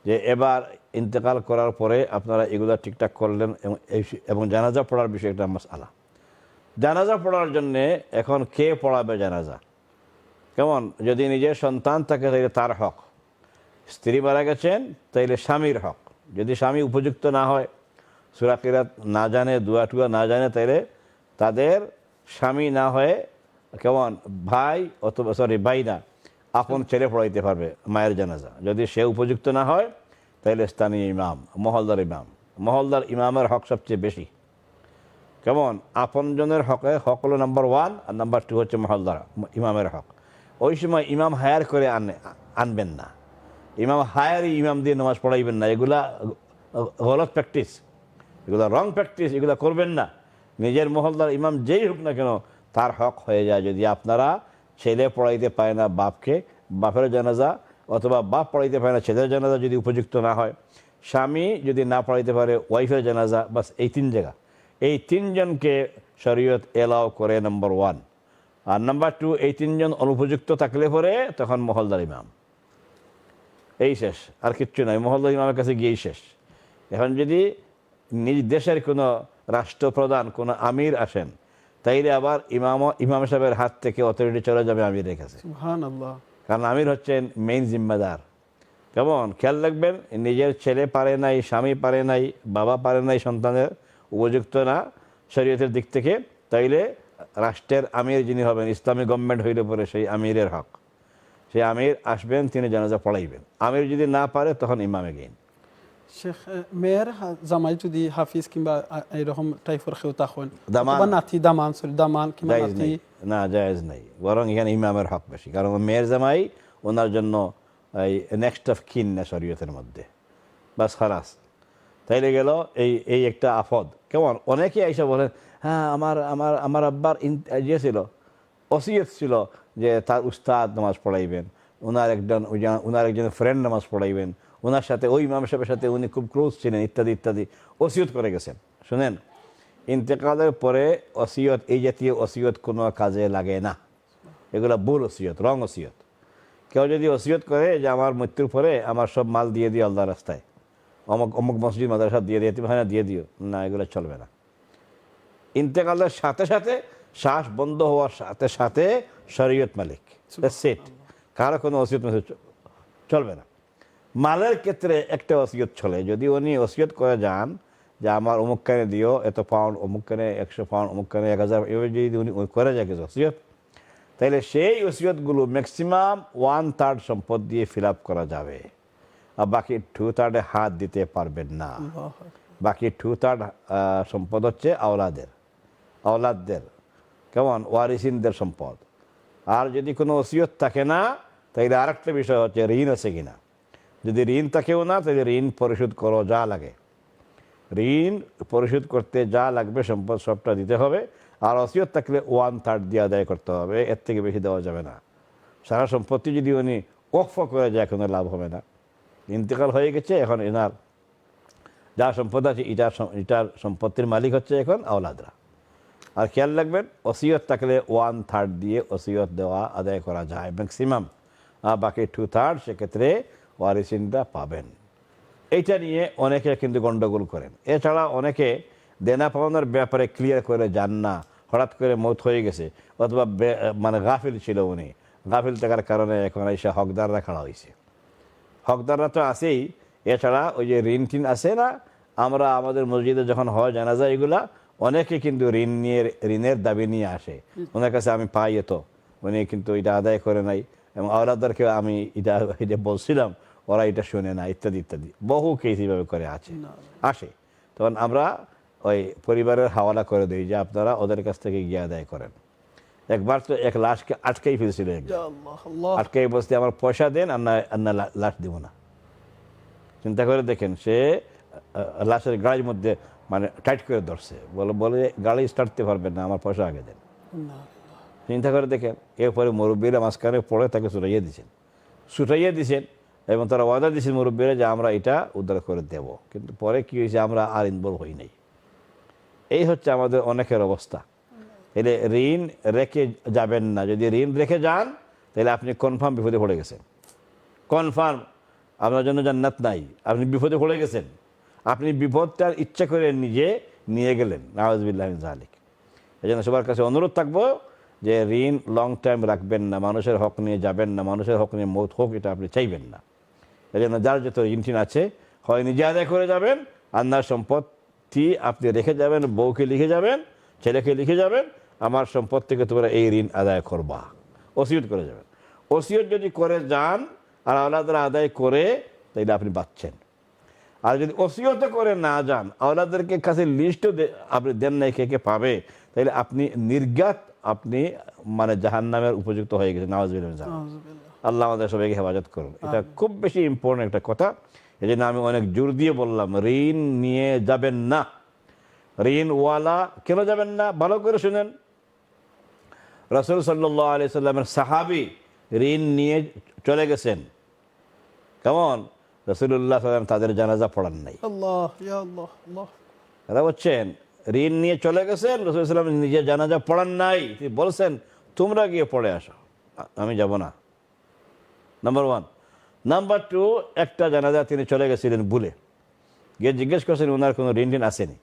যে এবার ইন্তেকাল করার পরে আপনারা এগুলো ঠিকঠাক করলেন, এবং জানাজা পড়ার বিষয় একটা মাসআলা। জানাজা পড়ার জন্যে এখন কে পড়াবে জানাজা? কেমন, যদি নিজের সন্তান থাকে তাহলে তার হক, স্ত্রী মারা গেছেন তাইলে স্বামীর হক। যদি স্বামী উপযুক্ত না হয়, সূরা কিরাত না জানে, দুয়া টুয়া না জানে, তাইলে তাদের স্বামী না হয়ে কেমন ভাই, অথবা ভাই না, আপন ছেলে পড়াইতে পারবে মায়ের জানাজা। যদি সে উপযুক্ত না হয়, তাহলে স্থানীয় ইমাম, মহল্লার ইমামের হক সবচেয়ে বেশি। কেমন, আপনজনের হক হলো নাম্বার 1, আর নাম্বার 2 হচ্ছে মহল্লার ইমামের হক। ওই সময় ইমাম হায়ার করে আনবেন না, ইমাম হায়ারি ইমাম দিয়ে নামাজ পড়াইবেন না, এগুলা গলত প্র্যাকটিস, এগুলো রং প্র্যাকটিস, এগুলো করবেন না। নিজের মহল্লার ইমাম যেই হোক না কেন তার হক হয়ে যায়। যদি আপনারা ছেলে পড়াইতে পারে না বাপকে, বাপের জানাজা, অথবা বাপ পড়াইতে পারে না ছেলের জানাজা যদি উপযুক্ত না হয়, স্বামী যদি না পড়াইতে পারে ওয়াইফের জানাজা, বাস এই 3 জায়গা, এই 3 জনকে শরীয়ত এলাও করে নাম্বার 1। আর নাম্বার 2, এই 3 জন অনুপযুক্ত থাকলে পরে তখন মহল্লার ইমাম, এই শেষ, আর কিচ্ছু নাই, মহল্লার ইমামের কাছে গিয়েই শেষ। এখন যদি নিজ দেশের কোনো রাষ্ট্রপ্রধান, কোনো আমির আসেন, তাইলে আবার ইমাম সাহেবের হাত থেকে অথরিটি চলে যাবে আমিরের কাছে, সুবহানাল্লাহ। কারণ আমির হচ্ছেন মেইন জিম্মাদার। কেমন খেয়াল রাখবেন, নিজের ছেলে পারে নাই, স্বামী পারে নাই, বাবা পারে নাই, সন্তানের উপযুক্ত না শরীয়তের দিক থেকে, তাইলে রাষ্ট্রের আমির যিনি হবেন, ইসলামী গভর্নমেন্ট হইলে পরে সেই আমিরের হক, সেই আমির আসবেন, তিনি জানাজা পড়াইবেন। আমির যদি না পারে তখন ইমামে গেইন। শেখ, মেয়ের জামাই যদি হাফিজ কিংবা এরকম টাইপের কেউ তখন দামান। অথবা নাতি, দামান কিংবা জায়েজ নাতি, নেই, না জায়েজ নেই, বরং এখানে ইমামের হক বেশি, কারণ মেয়ের জামাই ওনার জন্য এই নেক্সট অফ কিন না শরীয়তের মধ্যে, বাস খালাস। তাইলে গেল এই একটা আফদ। কেমন অনেকে এসে বলেন, হ্যাঁ আমার আব্বার ইয়ে ছিল, ওসিয়ত ছিল যে তার উস্তাদ নামাজ পড়াইবেন, ওনার একজন ফ্রেন্ড নামাজ পড়াইবেন, ওনার সাথে ওই ইমাম সাহেবের সাথে উনি খুব ক্লোজ ছিলেন, ইত্যাদি ইত্যাদি ওসিয়ত করে গেছেন। শুনেন, ইন্তেকালের পরে ওসিয়ত, এই জাতীয় ওসিয়ত কোনো কাজে লাগে না, এগুলো ভুল ওসিয়ত, রং ওসিয়ত। কেউ যদি ওসিয়ত করে যে আমার মৃত্যুর পরে আমার সব মাল দিয়ে দিও আল্লাহ রাস্তায়, অমুক মসজিদ মাদ্রাসা দিয়ে দিয়ে, তুমি হয় দিয়ে দিও, না, এগুলো চলবে না। ইন্তেকালের সাথে সাথে, শ্বাস বন্ধ হওয়ার সাথে সাথে শরীয়ত মালিক, সেট, কারো কোনো ওসিয়ত চলবে না। মালের ক্ষেত্রে একটা ওসিয়ত চলে, যদি উনি ওসিয়ত করে যান যে আমার অমুক কানে দিও এত পাউন্ড, অমুক কানে 100 পাউন্ড, অমুক কানে 1000, এভাবে যদি উনি করে যায় কিছু ওসিয়ত, তাহলে সেই ওসিয়তগুলো ম্যাক্সিমাম 1/3 সম্পদ দিয়ে ফিল আপ করা যাবে, আর বাকি 2/3 হাত দিতে পারবেন না। বাকি 2/3 সম্পদ হচ্ছে আওলাদদের, কেমন ওয়ারিসিনদের সম্পদ। আর যদি কোনো ওসিয়ত থাকে না, তাইলে আরেকটা বিষয় হচ্ছে ঋণ আছে কিনা। যদি ঋণ থাকেও না, তাহলে ঋণ পরিশোধ করো যা লাগে, ঋণ পরিশোধ করতে যা লাগবে সম্পদ সবটা দিতে হবে। আর ওসিয়ত থাকলে 1/3 দিয়ে আদায় করতে হবে, এর থেকে বেশি দেওয়া যাবে না। সারা সম্পত্তি যদি উনি ওকফ করে যায়, কোনো লাভ হবে না। ইন্তেকাল হয়ে গেছে, এখন এনার যা সম্পদ আছে এটার সম্পত্তির মালিক হচ্ছে এখন আওলাদরা। আর খেয়াল রাখবেন, ওসিয়ত থাকলে 1/3 দিয়ে ওসিয়ত দেওয়া আদায় করা যায় ম্যাক্সিমাম, আর বাকি 2/3 সেক্ষেত্রে ওয়ারিসিনরা পাবেন। এইটা নিয়ে অনেকে কিন্তু গণ্ডগোল করেন। এছাড়া অনেকে দেনা পাওনার ব্যাপারে ক্লিয়ার করে যান না, হঠাৎ করে মৌত হয়ে গেছে, অথবা মানে গাফিল ছিল উনি, গাফিল থাকার কারণে এখন এসে হকদাররা খাড়া হয়েছে। হকদাররা তো আছেই, এছাড়া ওই যে ঋণ টিন আছে না, আমরা আমাদের মসজিদে যখন হয় জানাজা, এগুলা অনেকে কিন্তু ঋণের দাবি নিয়ে আসে, ওনার কাছে আমি পাই এত, উনি কিন্তু এটা আদায় করে নাই, এবং আওলাদদেরকে আমি এটা বলছিলাম, ওরা এটা শুনে না, ইত্যাদি ইত্যাদি, বহু কেস এইভাবে করে আসে। তখন আমরা ওই পরিবারের হাওয়ালা করে দিই যে আপনারা ওদের কাছ থেকে গিয়ে আদায় করেন। একবার তো এক লাশকে আটকাই ফেলছিল, আটকাই বলতে আমার পয়সা দেন, আর না লাশ দিব না। চিন্তা করে দেখেন, সে লাশের গাড়ির মধ্যে মানে টাইট করে ধরছে, বলে গাড়ি স্টার্টতে পারবেন না, আমার পয়সা আগে দেন। চিন্তা করে দেখেন, এরপরে মুরব্বীরা মাঝখানে পড়ে তাকে ছুটাইয়ে দিছেন, এবং তারা ওয়াদা দিয়েছেন মুরব্বীরা যে আমরা এটা উদ্ধার করে দেব। কিন্তু পরে কি হয়েছে, আমরা আর ইনভলভ হই নাই। এই হচ্ছে আমাদের অনেকের অবস্থা। এলে ঋণ রেখে যাবেন না, যদি ঋণ রেখে যান তাহলে আপনি কনফার্ম বিপদে পড়ে গেছেন, কনফার্ম আপনার জন্য জান্নাত নাই, আপনি বিপদে পড়ে গেছেন। আপনি বিপদটার ইচ্ছা করে নিজে নিয়ে গেলেন, নাউযুবিল্লাহি মিন যালিক। এই জন্য সবার কাছে অনুরোধ থাকবো যে ঋণ লং টাইম রাখবেন না, মানুষের হক নিয়ে যাবেন না, মানুষের হক নিয়ে মৌত হোক এটা আপনি চাইবেন না। এই জন্য যার যত ঋণ টিন আছে, হয় নিজে আদায় করে যাবেন, আন্নার সম্পত্তি আপনি রেখে যাবেন, বউকে লিখে যাবেন, ছেলেকে লিখে যাবেন, আমার সম্পদ থেকে তোমরা এই ঋণ আদায় করবা, ওসিয়ত করে যাবেন। ওসিয়ত যদি করে যান আর আওলাদরা আদায় করে, তাইলে আপনি বাঁচছেন। আর যদি ওসিয়ত করে না যান, আওলাদেরকে কাছে লিস্টও আপনি দেন নাই কে কে পাবে, তাইলে আপনি নির্ঘাত, আপনি মানে জাহান্নামের উপযুক্ত হয়ে গেছেন, নাউযুবিল্লাহ। আল্লাহ আমাদের সবাইকে হেফাজত করুন। এটা খুব বেশি ইম্পর্টেন্ট একটা কথা, এই জন্য আমি অনেক জোর দিয়ে বললাম ঋণ নিয়ে যাবেন না। ঋণওয়ালা কেন যাবেন না, ভালো করে শুনেন। রাসূল সাল্লাল্লাহু আলাইহি সাল্লামের সাহাবী ঋণ নিয়ে চলে গেছেন, কেমন? রাসূলুল্লাহ সাল্লাল্লাহু আলাইহি ওয়াসাল্লাম তাদের জানাজা পড়ান নাই। আল্লাহ, ইয়া আল্লাহ, আল্লাহ। কথা বলছেন, ঋণ নিয়ে চলে গেছেন, রাসূল সাল্লাল্লাহু আলাইহি ওয়াসাল্লাম নিজে জানাজা পড়ান নাই। তিনি বলছেন তোমরা গিয়ে পড়ে আসো, আমি যাব না। নাম্বার 1। নাম্বার 2, একটা জানাজা তিনি চলে গেছিলেন ভুলে, গিয়ে জিজ্ঞেস করছেন ওনার কোনো ঋণ টিন আসেনি।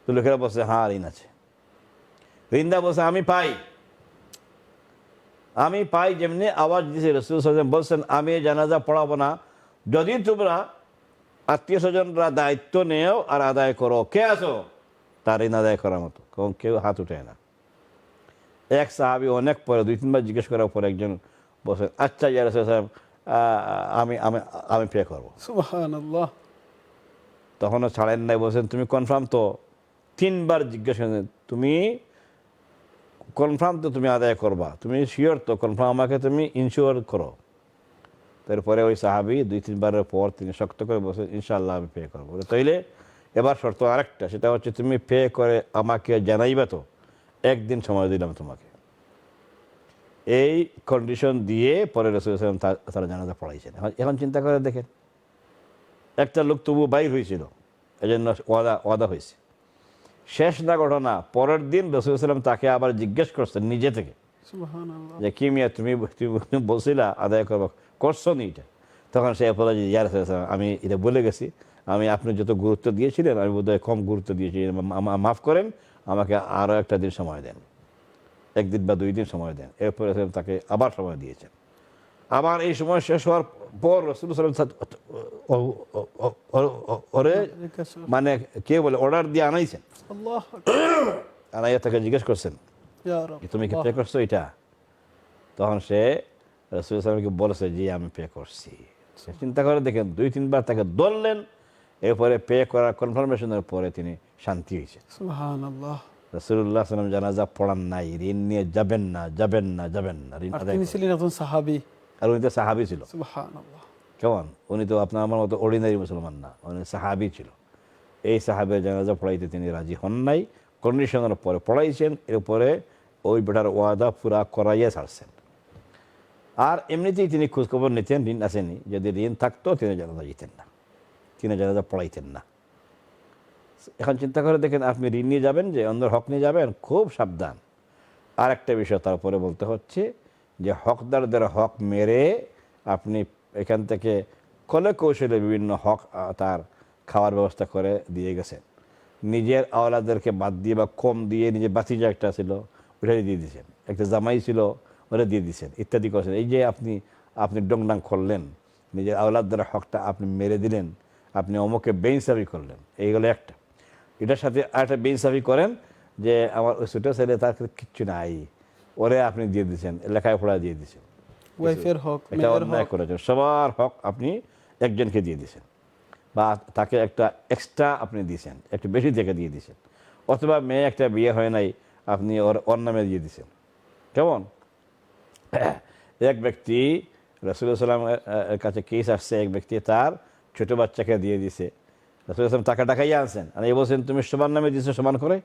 তো লোকেরা বলছে হ্যাঁ ঋণ আছে। ঋণদা বলছে আমি পাই, যেমনি আওয়াজ দিয়েছে রাসূল সাল্লাল্লাহু আলাইহি ওয়াসাল্লাম বলছেন আমি এই জানাজা পড়াবো না যদি তোমরা আত্মীয় স্বজনরা দায়িত্ব নেও আর আদায় করো। কে আছো তার ঋণ আদায় করার মতো? কেউ হাত উঠে না। এক সাহাবী অনেক পরে 2-3 বার জিজ্ঞেস করার পর একজন বলছেন আচ্ছা ইয়া রাসূলুল্লাহ আমি পে করবো। সুবহানাল্লাহ। তখনও ছাড়েন নাই, বলছেন তুমি কনফার্ম তো? 3 বার জিজ্ঞেস করেন তুমি কনফার্ম তো তুমি আদায় করবা, তুমি শিওর তো? কনফার্ম, আমাকে তুমি ইনশিওর করো। তারপরে ওই সাহাবী 2-3 বারের পর তিনি শক্ত করে বলছেন ইনশাআল্লাহ আমি পে করবো। তাইলে এবার শর্ত আরেকটা, সেটা হচ্ছে তুমি পে করে আমাকে জানাইবা তো, একদিন সময় দিলাম তোমাকে। এই কন্ডিশন দিয়ে পরে রাসূল সাল্লাল্লাহু আলাইহি ওয়াসাল্লাম তারা জানাজা পড়াইছেন। এখন চিন্তা করে দেখেন, একটা লোক তবু বাইর হয়েছিল, এই জন্য ওয়াদা হয়েছে। শেষ না ঘটনা, পরের দিন রাসূল সাল্লাল্লাহু আলাইহি ওয়াসাল্লাম তাকে আবার জিজ্ঞেস করছেন নিজে থেকে সুবহানাল্লাহ। যে কি মিয়া তুমি বলছিলা আদায় করবো, করছো নি এটা? তখন সে বলে ইয়া রাসূলুল্লাহ সাল্লাল্লাহু আলাইহি ওয়াসাল্লাম আমি এটা বলে গেছি, আমি আপনি যত গুরুত্ব দিয়েছিলেন আমি বোধহয় কম গুরুত্ব দিয়েছি, মাফ করেন, আমাকে আরও একটা দিন সময় দেন, 1 দিন বা 2 দিন সময় দেন। এরপরে তাকে আবার সময় দিয়েছেন। আবার এই সময় শেষ হওয়ার পর রাসূল সাল্লাল্লাহু আলাইহি ওয়াসাল্লাম মানে কে বলে অর্ডার দিয়ে আনাইছেন। আল্লাহ, আনাইয়া তাকে জিজ্ঞেস করছেন ইয়া রাব, তুমি কি পে করছো এটা? তখন সে রাসূল সাল্লাল্লাহু আলাইহি ওয়াসাল্লামকে বলেছে জি আমি পে করছি। চিন্তা করে দেখেন, 2-3 বার তাকে ধরলেন, এরপরে পে করার কনফার্মেশনের পরে তিনি শান্তি হয়েছেন। সুবহানাল্লাহ। রাসূলুল্লাহ সাল্লাল্লাহু আলাইহি ওয়াসাল্লাম জানাজা পড়ান নাই, ঋণ নিয়ে যাবেন না, ঋণ আর আদায় তিনি করুন। ছিলেন একজন সাহাবী। আর উনি তো সাহাবী ছিল, সুবহানাল্লাহ। কেমন? উনি তো আপনার আমার মতো অর্ডিনারি মুসলমান না, উনি সাহাবী ছিল। এই সাহাবের জানাজা পড়াইতে তিনি রাজি হন নাই, কন্ডিশনের পরে পড়াইছেন, এরপরে ওই বেটার ওয়াদা পুরা করাইয়া ছাড়ছেন। আর এমনিতেই তিনি খোঁজখবর নিতেন ঋণ আসেনি, যদি ঋণ থাকতো তিনি জানাজা দিতেন না, তিনি জানাজা পড়াইতেন না। এখন চিন্তা করে দেখেন, আপনি ঋণ নিয়ে যাবেন, যে অন্যের হক নিয়ে যাবেন, খুব সাবধান। আর একটা বিষয় তারপরে বলতে হচ্ছে যে হকদারদের হক মেরে আপনি এখান থেকে কলে কৌশলে বিভিন্ন হক তার খাওয়ার ব্যবস্থা করে দিয়ে গেছেন। নিজের আওলাদেরকে বাদ দিয়ে বা কম দিয়ে, নিজের বাতিজা একটা ছিল ওটাই দিয়ে দিয়েছেন, একটা জামাই ছিল ওটা দিয়ে দিয়েছেন, ইত্যাদি করছেন। এই যে আপনি ডংডাং করলেন, নিজের আওলাদদের হকটা আপনি মেরে দিলেন, আপনি অমুকে বেইনসাফি করলেন, এইগুলো একটা। এটার সাথে আরেকটা বেইনসাফি করেন যে আমার ওই ছোটো ছেলে তার কিচ্ছু নাই, ওরে আপনি দিয়ে দিয়েছেন, লেখাপড়া দিয়ে দিয়েছেন, ওয়াইফের হক, এটা মেয়ের অন্যায় হক। করেছেন। সবার হক আপনি একজনকে দিয়ে দিয়েছেন, বা তাকে একটা এক্সট্রা আপনি দিয়েছেন, একটু বেশি থেকে দিয়ে দিয়েছেন। অথবা মেয়ে একটা বিয়ে হয় নাই, আপনি ওর নামে দিয়ে দিয়েছেন। কেমন? এক ব্যক্তি রাসূলুল্লাহ সাল্লাল্লাহু আলাইহি ওয়াসাল্লামের কাছে কেস আসছে, এক ব্যক্তি তার ছোটো বাচ্চাকে দিয়ে দিছে। রাসূলুল্লাহ সাল্লাল্লাহু আলাইহি ওয়াসাল্লাম টাকা টাকাই আনছেন, আর এই বলছেন তুমি সমান নামে দিয়েছো, সমান করে?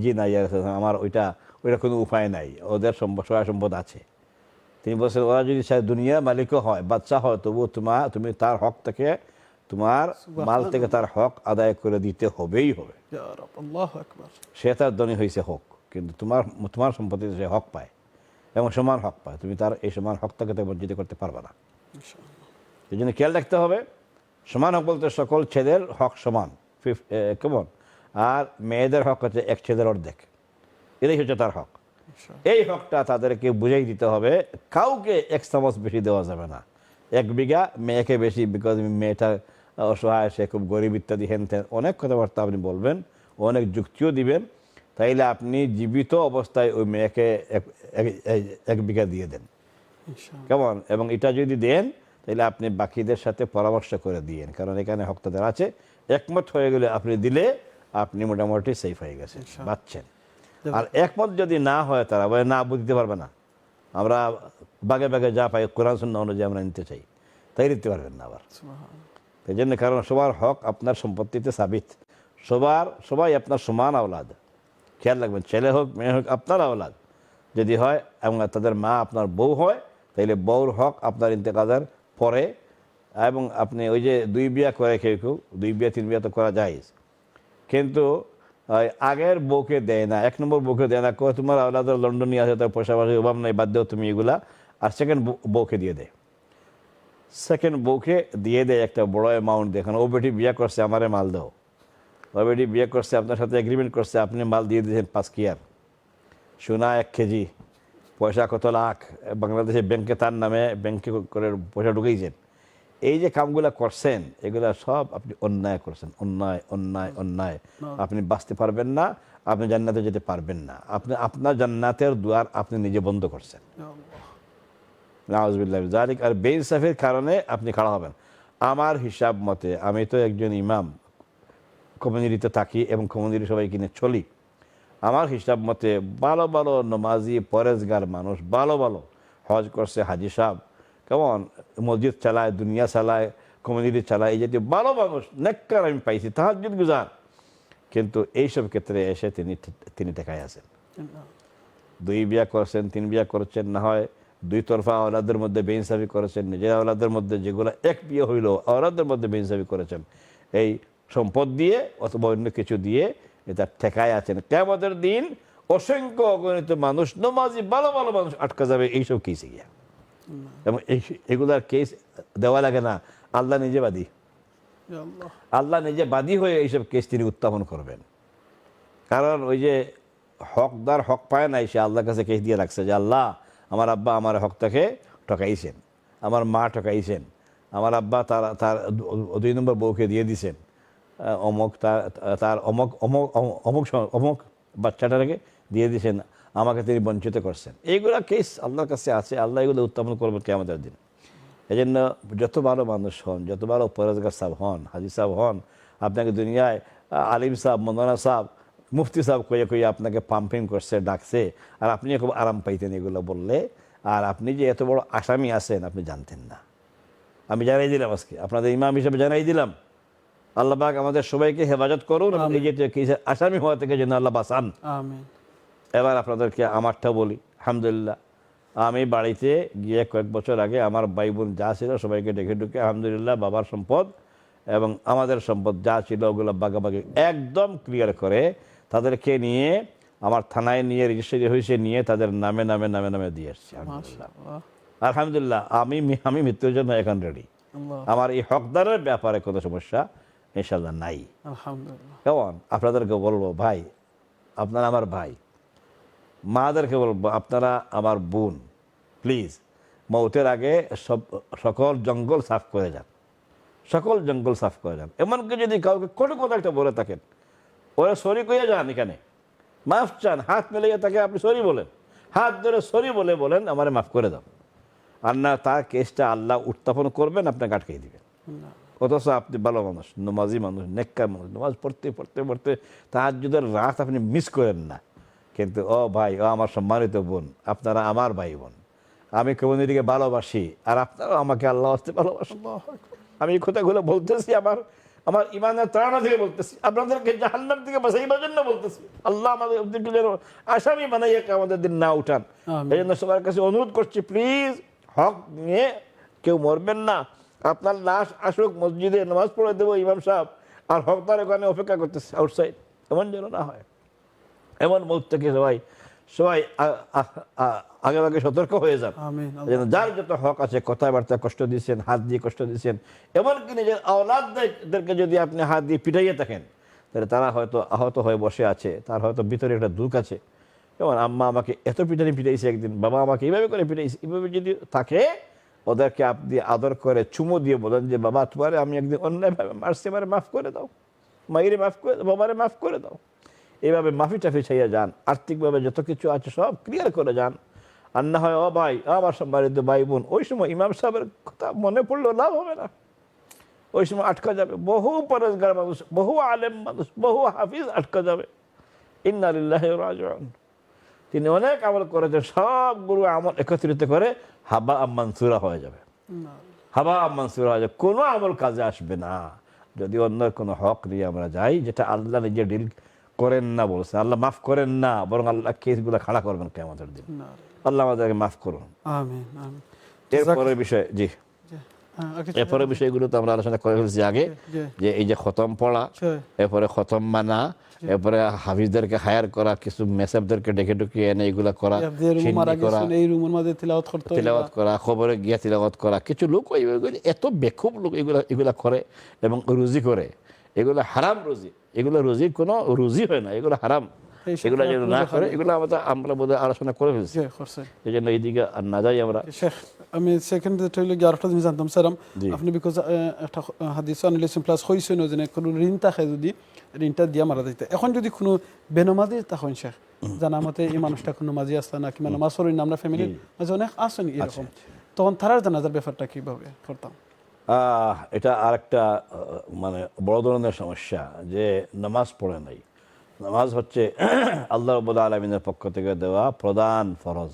জি না ইয়া রাসূলুল্লাহ, আমার ওইটা কোনো উপায় নাই, ওদের সহায় সম্পদ আছে। তিনি বলছেন ওরা যদি দুনিয়া মালিকও হয়, বাচ্চা হয়, তবুও তুমি তার হক থেকে, তোমার মাল থেকে তার হক আদায় করে দিতে হবেই হবে। ইয়া রাব, আল্লাহু আকবার। সে তার ধনী হয়েছে হোক, কিন্তু তোমার সম্পত্তিতে সে হক পায় এবং সমান হক পায়, তুমি তার এই সমান হকটাকে তো বঞ্চিত করতে পারবে না। এই জন্য খেয়াল রাখতে হবে, সমান হক বলতে সকল ছেলের হক সমান, কেমন? আর মেয়েদের হক হচ্ছে 1 ছেলের অর্ধেক, এটাই হচ্ছে তার হক। এই হকটা তাদেরকে বুঝাই দিতে হবে, কাউকে 1 চামচ বেশি দেওয়া যাবে না। 1 বিঘা মেয়েকে বেশি, বিকজ মেয়েটা অসহায়, সে খুব গরিব ইত্যাদি হেন তেন অনেক কথাবার্তা আপনি বলবেন, অনেক যুক্তিও দিবেন, তাইলে আপনি জীবিত অবস্থায় ওই মেয়েকে 1 বিঘা দিয়ে দেন, কেমন? এবং এটা যদি দেন তাহলে আপনি বাকিদের সাথে পরামর্শ করে দিয়েন, কারণ এখানে হক তাদের আছে। একমত হয়ে গেলে আপনি দিলে আপনি মোটামুটি সেফ হয়ে গেছেন, বাঁচছেন। আর একমত যদি না হয়, তারা বলে না, বুঝতে পারবে না, আমরা বাগে বাগে যা পাই কোরআন সুন্নাহ অনুযায়ী আমরা নিতে চাই, তাই নিতে পারবেন না আবার। এই জন্য কারণ সবার হক আপনার সম্পত্তিতে সাবিত, সবাই আপনার সমান আওলাদ। খেয়াল রাখবেন, ছেলে হোক মেয়ে হোক আপনার আওলাদ যদি হয় এবং তাদের মা আপনার বউ হয়, তাইলে বউর হক আপনার ইন্তেকালের পরে। এবং আপনি ওই যে 2 বিয়া করে কেউ 2 বিয়া 3 বিয়া তো করা যায়, কিন্তু আগের বউকে দেয় না, 1 নম্বর বউকে দেয় না, কয় তোমার আওলাদের লন্ডনে আছে, তার পয়সা পয়সা অভাব নাই, বাদ দেও তুমি এগুলা। আর সেকেন্ড বউকে দিয়ে দেয়, সেকেন্ড বউকে দিয়ে দেয় একটা বড় অ্যামাউন্ট। দেখেন ও বেটি বিয়ে করছে, আমারে মাল দাও। ও বেটি বিয়ে করছে, আপনার সাথে এগ্রিমেন্ট করছে, আপনি মাল দিয়ে দিয়েছেন 5 কিয়ার, সোনা 1 কেজি, পয়সা কত লাখ, বাংলাদেশে ব্যাংকে তার নামে ব্যাংকে করে পয়সা ঢুকেইছেন। এই যে কামগুলা করছেন, এগুলা সব আপনি অন্যায় করছেন, অন্যায় অন্যায় অন্যায়। আপনি বাঁচতে পারবেন না, আপনি জান্নাতে যেতে পারবেন না, আপনি আপনার জান্নাতের দুয়ার আপনি নিজে বন্ধ করছেন। নাউজুবিল্লাহ জালিক। আর বেইনসাফির কারণে আপনি খাড়া হবেন। আমার হিসাব মতে, আমি তো একজন ইমাম, কমিউনিটিতে থাকি এবং কমিউনিটি সবাই কিনে চলি। আমার হিসাব মতে ভালো ভালো নমাজি পরেজগার মানুষ, ভালো ভালো হজ করছে হাজি সাহেব, কেমন মসজিদ চালায়, দুনিয়া চালায়, কমিউনিটি চালায়, এই জাতীয় ভালো মানুষ নেককার আমি পাইছি, তাহাজ্জুদ গুজার। কিন্তু এইসব ক্ষেত্রে এসে তিনি টেকায় আছেন। 2 বিয়া করছেন, 3 বিয়া করছেন, না হয় 2 তরফা আওলাদের মধ্যে বেইনসাফি করেছেন, নিজের আওলাদের মধ্যে যেগুলো 1 বিয়ে হইল আওলাদের মধ্যে বেইনসাফি করেছেন, এই সম্পদ দিয়ে অথবা অন্য কিছু দিয়ে এটা ঠেকায় আছেন। কিয়ামতের দিন অসংখ্য অগণিত মানুষ, নমাজি ভালো ভালো মানুষ আটকা যাবে এইসব কেসে গিয়া। এবং এগুলার কেস দেওয়া লাগে না, আল্লাহ নিজে বাদী। আল্লাহ নিজে বাদী হয়ে এইসব কেস তিনি উত্থাপন করবেন। কারণ ওই যে হকদার হক পায় নাই, সে আল্লাহর কাছে কেস দিয়ে রাখছে যে আল্লাহ আমার আব্বা আমার হকটাকে ঠকাইছেন, আমার মা ঠকাইছেন, আমার আব্বা তার 2 নম্বর বউকে দিয়ে দিছেন, অমুক তার অমুক অমুক অমুক অমুক বাচ্চাটাকে দিয়ে দিছেন, আমাকে তিনি বঞ্চিত করছেন। এইগুলা কেস আল্লাহর কাছে আছে, আল্লাহ এগুলো উত্থাপন করবেন কিয়ামতের দিন। এই জন্য যত ভালো মানুষ হন, যত ভালো পরেজগার সাহেব হন, হাজি সাহেব হন, আপনাকে দুনিয়ায় আলিম সাহেব, মৌলানা সাহেব, মুফতি সাহেব কয়ে আপনাকে পাম্পিং করছে, ডাকছে, আর আপনি খুব আরাম পাইতেন এগুলো বললে। আর আপনি যে এত বড় আসামি আছেন আপনি জানতেন না। আমি জানাই দিলাম, আজকে আপনাদের ইমাম হিসেবে জানাই দিলাম। আল্লাহ পাক আমাদের সবাইকে হেফাজত করুন, এই যে আসামি হওয়া থেকে যেন আল্লাহ বাঁচান। এবার আপনাদেরকে আমারটা বলি। আলহামদুলিল্লাহ, আমি বাড়িতে গিয়ে কয়েক বছর আগে আমার ভাই বোন যা ছিল সবাইকে ডেকে ঢুকে আলহামদুলিল্লাহ বাবার সম্পদ এবং আমাদের সম্পদ যা ছিল ওগুলো বাগাবাগি একদম ক্লিয়ার করে তাদেরকে নিয়ে আমার থানায় নিয়ে রেজিস্ট্রি হয়েছে, নিয়ে তাদের নামে নামে নামে নামে দিয়ে এসছি। আলহামদুলিল্লাহ আমি মৃত্যুর জন্য এখন রেডি। আমার এই হকদারের ব্যাপারে কোনো সমস্যা ইনশাল্লাহ নাই। কেমন আপনাদেরকে বলবো, ভাই আপনারা আমার ভাই, মাদেরকে বলবো আপনারা আমার বোন, প্লিজ মৌতের আগে সকল জঙ্গল সাফ করে যান, সকল জঙ্গল সাফ করে যান। এমনকি যদি কাউকে কোনো কথা একটা বলে থাকেন, ওরা সরি কইয়া যান, এখানে মাফ চান, হাত মেলাইয়া তাকে আপনি সরি বলেন, হাত ধরে সরি বলেন আমারে মাফ করে দাও। আর না তার কেসটা আল্লাহ উত্থাপন করবেন, আপনাকে আটকাই দিবেন। অথচ আপনি ভালো মানুষ, নমাজি মানুষ, নেককার মানুষ, নমাজ পড়তে পড়তে পড়তে তাহাজ্জুদের রাত আপনি মিস করেন না। কিন্তু ও ভাই, ও আমার সম্মানিত বোন, আপনারা আমার ভাই বোন, আমি কমিউনিটিকে ভালোবাসি, আর আপনারাও আমাকে আল্লাহ আসতে ভালোবাসেন। আমি এই কথাগুলো বলতেছি আমার ইমানের তাড়না থেকে বলতেছি, আপনাদেরকে জাহান্নাম থেকে বাঁচাইবার জন্য বলতেছি। আল্লাহ আমাদেরকে যেন আসামি বানাইয়া আমাদের দিন না উঠান। এই জন্য সবার কাছে অনুরোধ করছি, প্লিজ হক নিয়ে কেউ মরবেন না। আপনার লাশ আসুক, মসজিদে নামাজ পড়ে দেবো ইমাম সাহেব, আর হকদার ওখানে অপেক্ষা করতেছে আউটসাইড, এমন যেন না হয়। এমন মৌত থেকে সবাই আগে আগে সতর্ক হয়ে যান। যার যত হক আছে, কথাবার্তা কষ্ট দিচ্ছেন, হাত দিয়ে কষ্ট দিচ্ছেন, এমনকি নিজের আওলাদদেরকে যদি আপনি হাত দিয়ে পিটাইয়ে থাকেন, তাহলে তারা হয়তো আহত হয়ে বসে আছে, তার হয়তো ভিতরে একটা দুঃখ আছে। যেমন আম্মা আমাকে এত পিটাইছে একদিন, বাবা আমাকে এইভাবে করে পিটাইছে, এইভাবে যদি থাকে, ওদেরকে আপনি আদর করে চুমো দিয়ে বলেন যে বাবা তোমারে আমি একদিন অন্যায়ভাবে মারছি, এবারে মাফ করে দাও, মাইরে মাফ করে দাও, বাবারে মাফ করে দাও। এইভাবে মাফি টাফি চাইয়া যান, আর্থিকভাবে যত কিছু আছে সব ক্লিয়ার করে যান। আর না হয় ও ভাই, আমার সম্মানিত ভাই বোন, ওই সময় ইমাম সাহেবের কথা মনে পড়লেও লাভ হবে না, ওই সময় আটকা যাবে বহু পরেজগার মানুষ, বহু আলেম মানুষ, বহু হাফিজ আটকা যাবে। ইন্না লিল্লাহি ওয়া ইন্না ইলাইহি রাজিউন। তিনি অনেক আমল করেছেন, সবগুলো আমল একত্রিত করে হাবা মানসুরা হয়ে যাবে, হাবা মানসুরা হয়ে যাবে, কোনো আমল কাজে আসবে না যদি অন্যের কোনো হক নিয়ে আমরা যাই, যেটা আল্লাহ নিজে ডিল করেন না বলছেন। আল্লাহ মাফ করেন না, বরং আল্লাহ কেসগুলো খাড়া করবেন কিয়ামতের দিন। আল্লাহ আমাদেরকে মাফ করুন। আমিন আমিন। এরপরের বিষয়, জি আগে এরপরে বিষয়গুলো তো আমরা আলোচনা করে ফেলছি আগে, যে এই যে খতম পড়া, এরপরে খতম মানা, এরপরে হাফিজদেরকে হায়ার করা, কিছু মেসাবদেরকে ডেকে ডুকিয়ে এনে এগুলা করা, এই রুমের মধ্যে তিলাওয়াত করতে তিলাওয়াত করা, খবরে গিয়ে তিলাওয়াত করা। কিছু লোক এত বেখুব লোক এগুলা করে এবং রুজি করে, এগুলো হারাম রুজি, এগুলো রুজির কোনো রুজি হয় না, এগুলো হারাম। এগুলো যেন না করে, এগুলো আমরা বোধহয় আলোচনা করে ফেলছি, এই জন্য এইদিকে আর না যাই আমরা। আমি সেকেন্ড আরেকটা জিনিস জানতাম স্যার, আপনি বিকজ একটা হাদিস আনিলেছেন প্লাস হয়েছেন যে কোনো ঋণ থাকে, যদি ঋণটা দিয়া মারা যাইতে, এখন যদি কোনো বেনমাজি তখন শেখ জানা মতে এই মানুষটা কোনো নামাজি আসলে না, কিংবা নামাজ পড়ি না, আমরা ফ্যামিলির মাঝে অনেক আসেন এরকম, তখন তারার জানাজার ব্যাপারটা কিভাবে করতাম? এটা আরেকটা মানে বড় ধরনের সমস্যা, যে নামাজ পড়ে নাই। নামাজ হচ্ছে আল্লাহ রাব্বুল আলামিনের পক্ষ থেকে দেওয়া প্রধান ফরজ,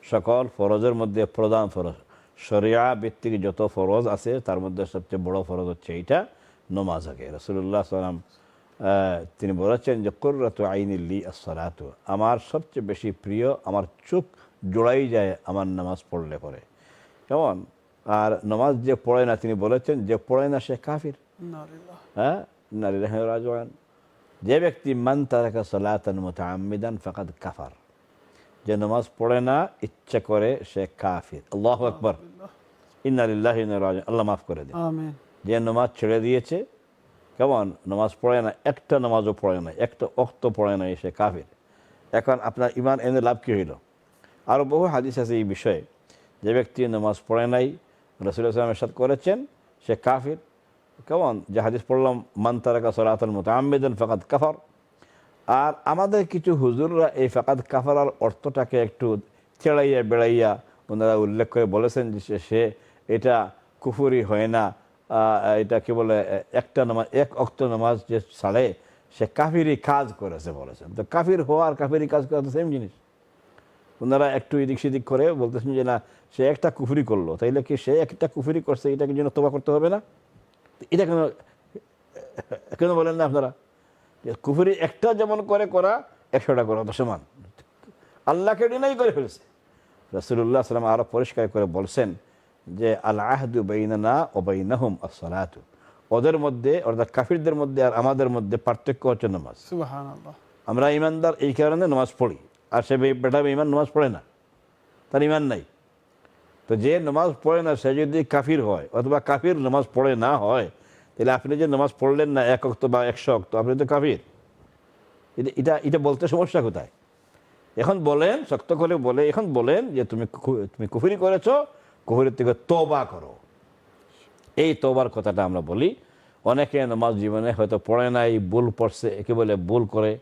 সকল ফরজের মধ্যে প্রধান ফরজ। শরিয়া ভিত্তিক যত ফরজ আছে তার মধ্যে সবচেয়ে বড় ফরজ হচ্ছে এইটা, নামাজ আগে। রাসূলুল্লাহ সাল্লাল্লাহু আলাইহি ওয়াসাল্লাম তিনি বলেছেন যে কুররাতু আইনি লি আস-সালাতু, আমার সবচেয়ে বেশি প্রিয়, আমার চোখ জোড়াই যায় আমার নামাজ পড়লে পরে। কেমন? আর নামাজ যে পড়ে না, তিনি বলেছেন যে পড়ে না সে কাফির। হ্যাঁ, ইন্না লিল্লাহি ওয়া ইন্না ইলাইহি রাজিউন। যে ব্যক্তি মান তারাকা সালাতান মুতাআম্মিদান ফাকাদ কাফার, যে নামাজ পড়ে না ইচ্ছা করে সে কাফির। আল্লাহু আকবার, ইন্না লিল্লাহি ওয়া ইন্না ইলাইহি রাজিউন। আল্লাহ মাফ করে দিন। আমিন। যে নামাজ ছেড়ে দিয়েছে, কেমন, নামাজ পড়ে না, একটা নামাজও পড়ে না, একটা ওয়াক্ত পড়ে না, সে কাফির। এখন আপনার ঈমান এনে লাভ কি হইল? আরও বহু হাদিস আছে এই বিষয়ে। যে ব্যক্তি নামাজ পড়ে নাই, রাসূলুল্লাহ সাল্লাল্লাহু আলাইহি ওয়াসাল্লাম ইরশাদ করেছেন সে কাফির। কেমন? যে হাদিস পড়লাম, মান তারাকা সালাতান মুতাআম্মিদান ফাকাদ কাফার। আর আমাদের কিছু হুজুররা এই ফাকাদ কাফারার অর্থটাকে একটু চেড়াইয়া বেড়াইয়া ওনারা উল্লেখ করে বলেছেন যে সে এটা কুফরি হয় না, এটা কি বলে, একটা নামাজ, এক ওয়াক্ত নামাজ যে ছাড়ে সে কাফিরি কাজ করেছে বলেছেন। তো কাফির হওয়া আর কাফিরি কাজ করা তো সেম জিনিস। ওনারা একটু এদিক সেদিক করে বলতেছেন যে না, সে একটা কুফরি করলো, তাইলে কি সে একটা কুফরি করছে, এটাকে জন্য তওবা করতে হবে না? এটা কেন কেন বলেন না আপনারা? কুফরি একটা যেমন করে করা 100টা করা তো সমান, আল্লাহকে ডিনাই করে ফেলছে। রাসূলুল্লাহ সাল্লাল্লাহু আলাইহি ওয়াসাল্লাম আরো পরিষ্কার করে বলছেন যে আল আহদু বাইনানা ওয়া বাইনাহুম আস-সালাতু, ওদের মধ্যে অর্থাৎ কাফিরদের মধ্যে আর আমাদের মধ্যে পার্থক্য হচ্ছে নামাজ। সুবহানাল্লাহ। আমরা ইমানদার এই কারণে নামাজ পড়ি, আর সে বেটা বেঈমান নামাজ পড়ে না, তার ইমান নাই। তো যে নামাজ পড়ে না সে যদি কাফির হয়, অথবা কাফির নামাজ পড়ে না হয়, তাহলে আপনি যে নামাজ পড়লেন না 1 ওয়াক্ত বা 100 ওয়াক্ত, আপনি তো কাফির। এটা এটা বলতে সমস্যা কোথায়? এখন বলেন, শক্ত করে বলে এখন বলেন যে তুমি কুফরি করেছো, কুফরির থেকে তওবা করো। এই তওবার কথাটা আমরা বলি। অনেকে নামাজ জীবনে হয়তো পড়ে নাই, ভুল পড়ছে, একে বলে ভুল করে,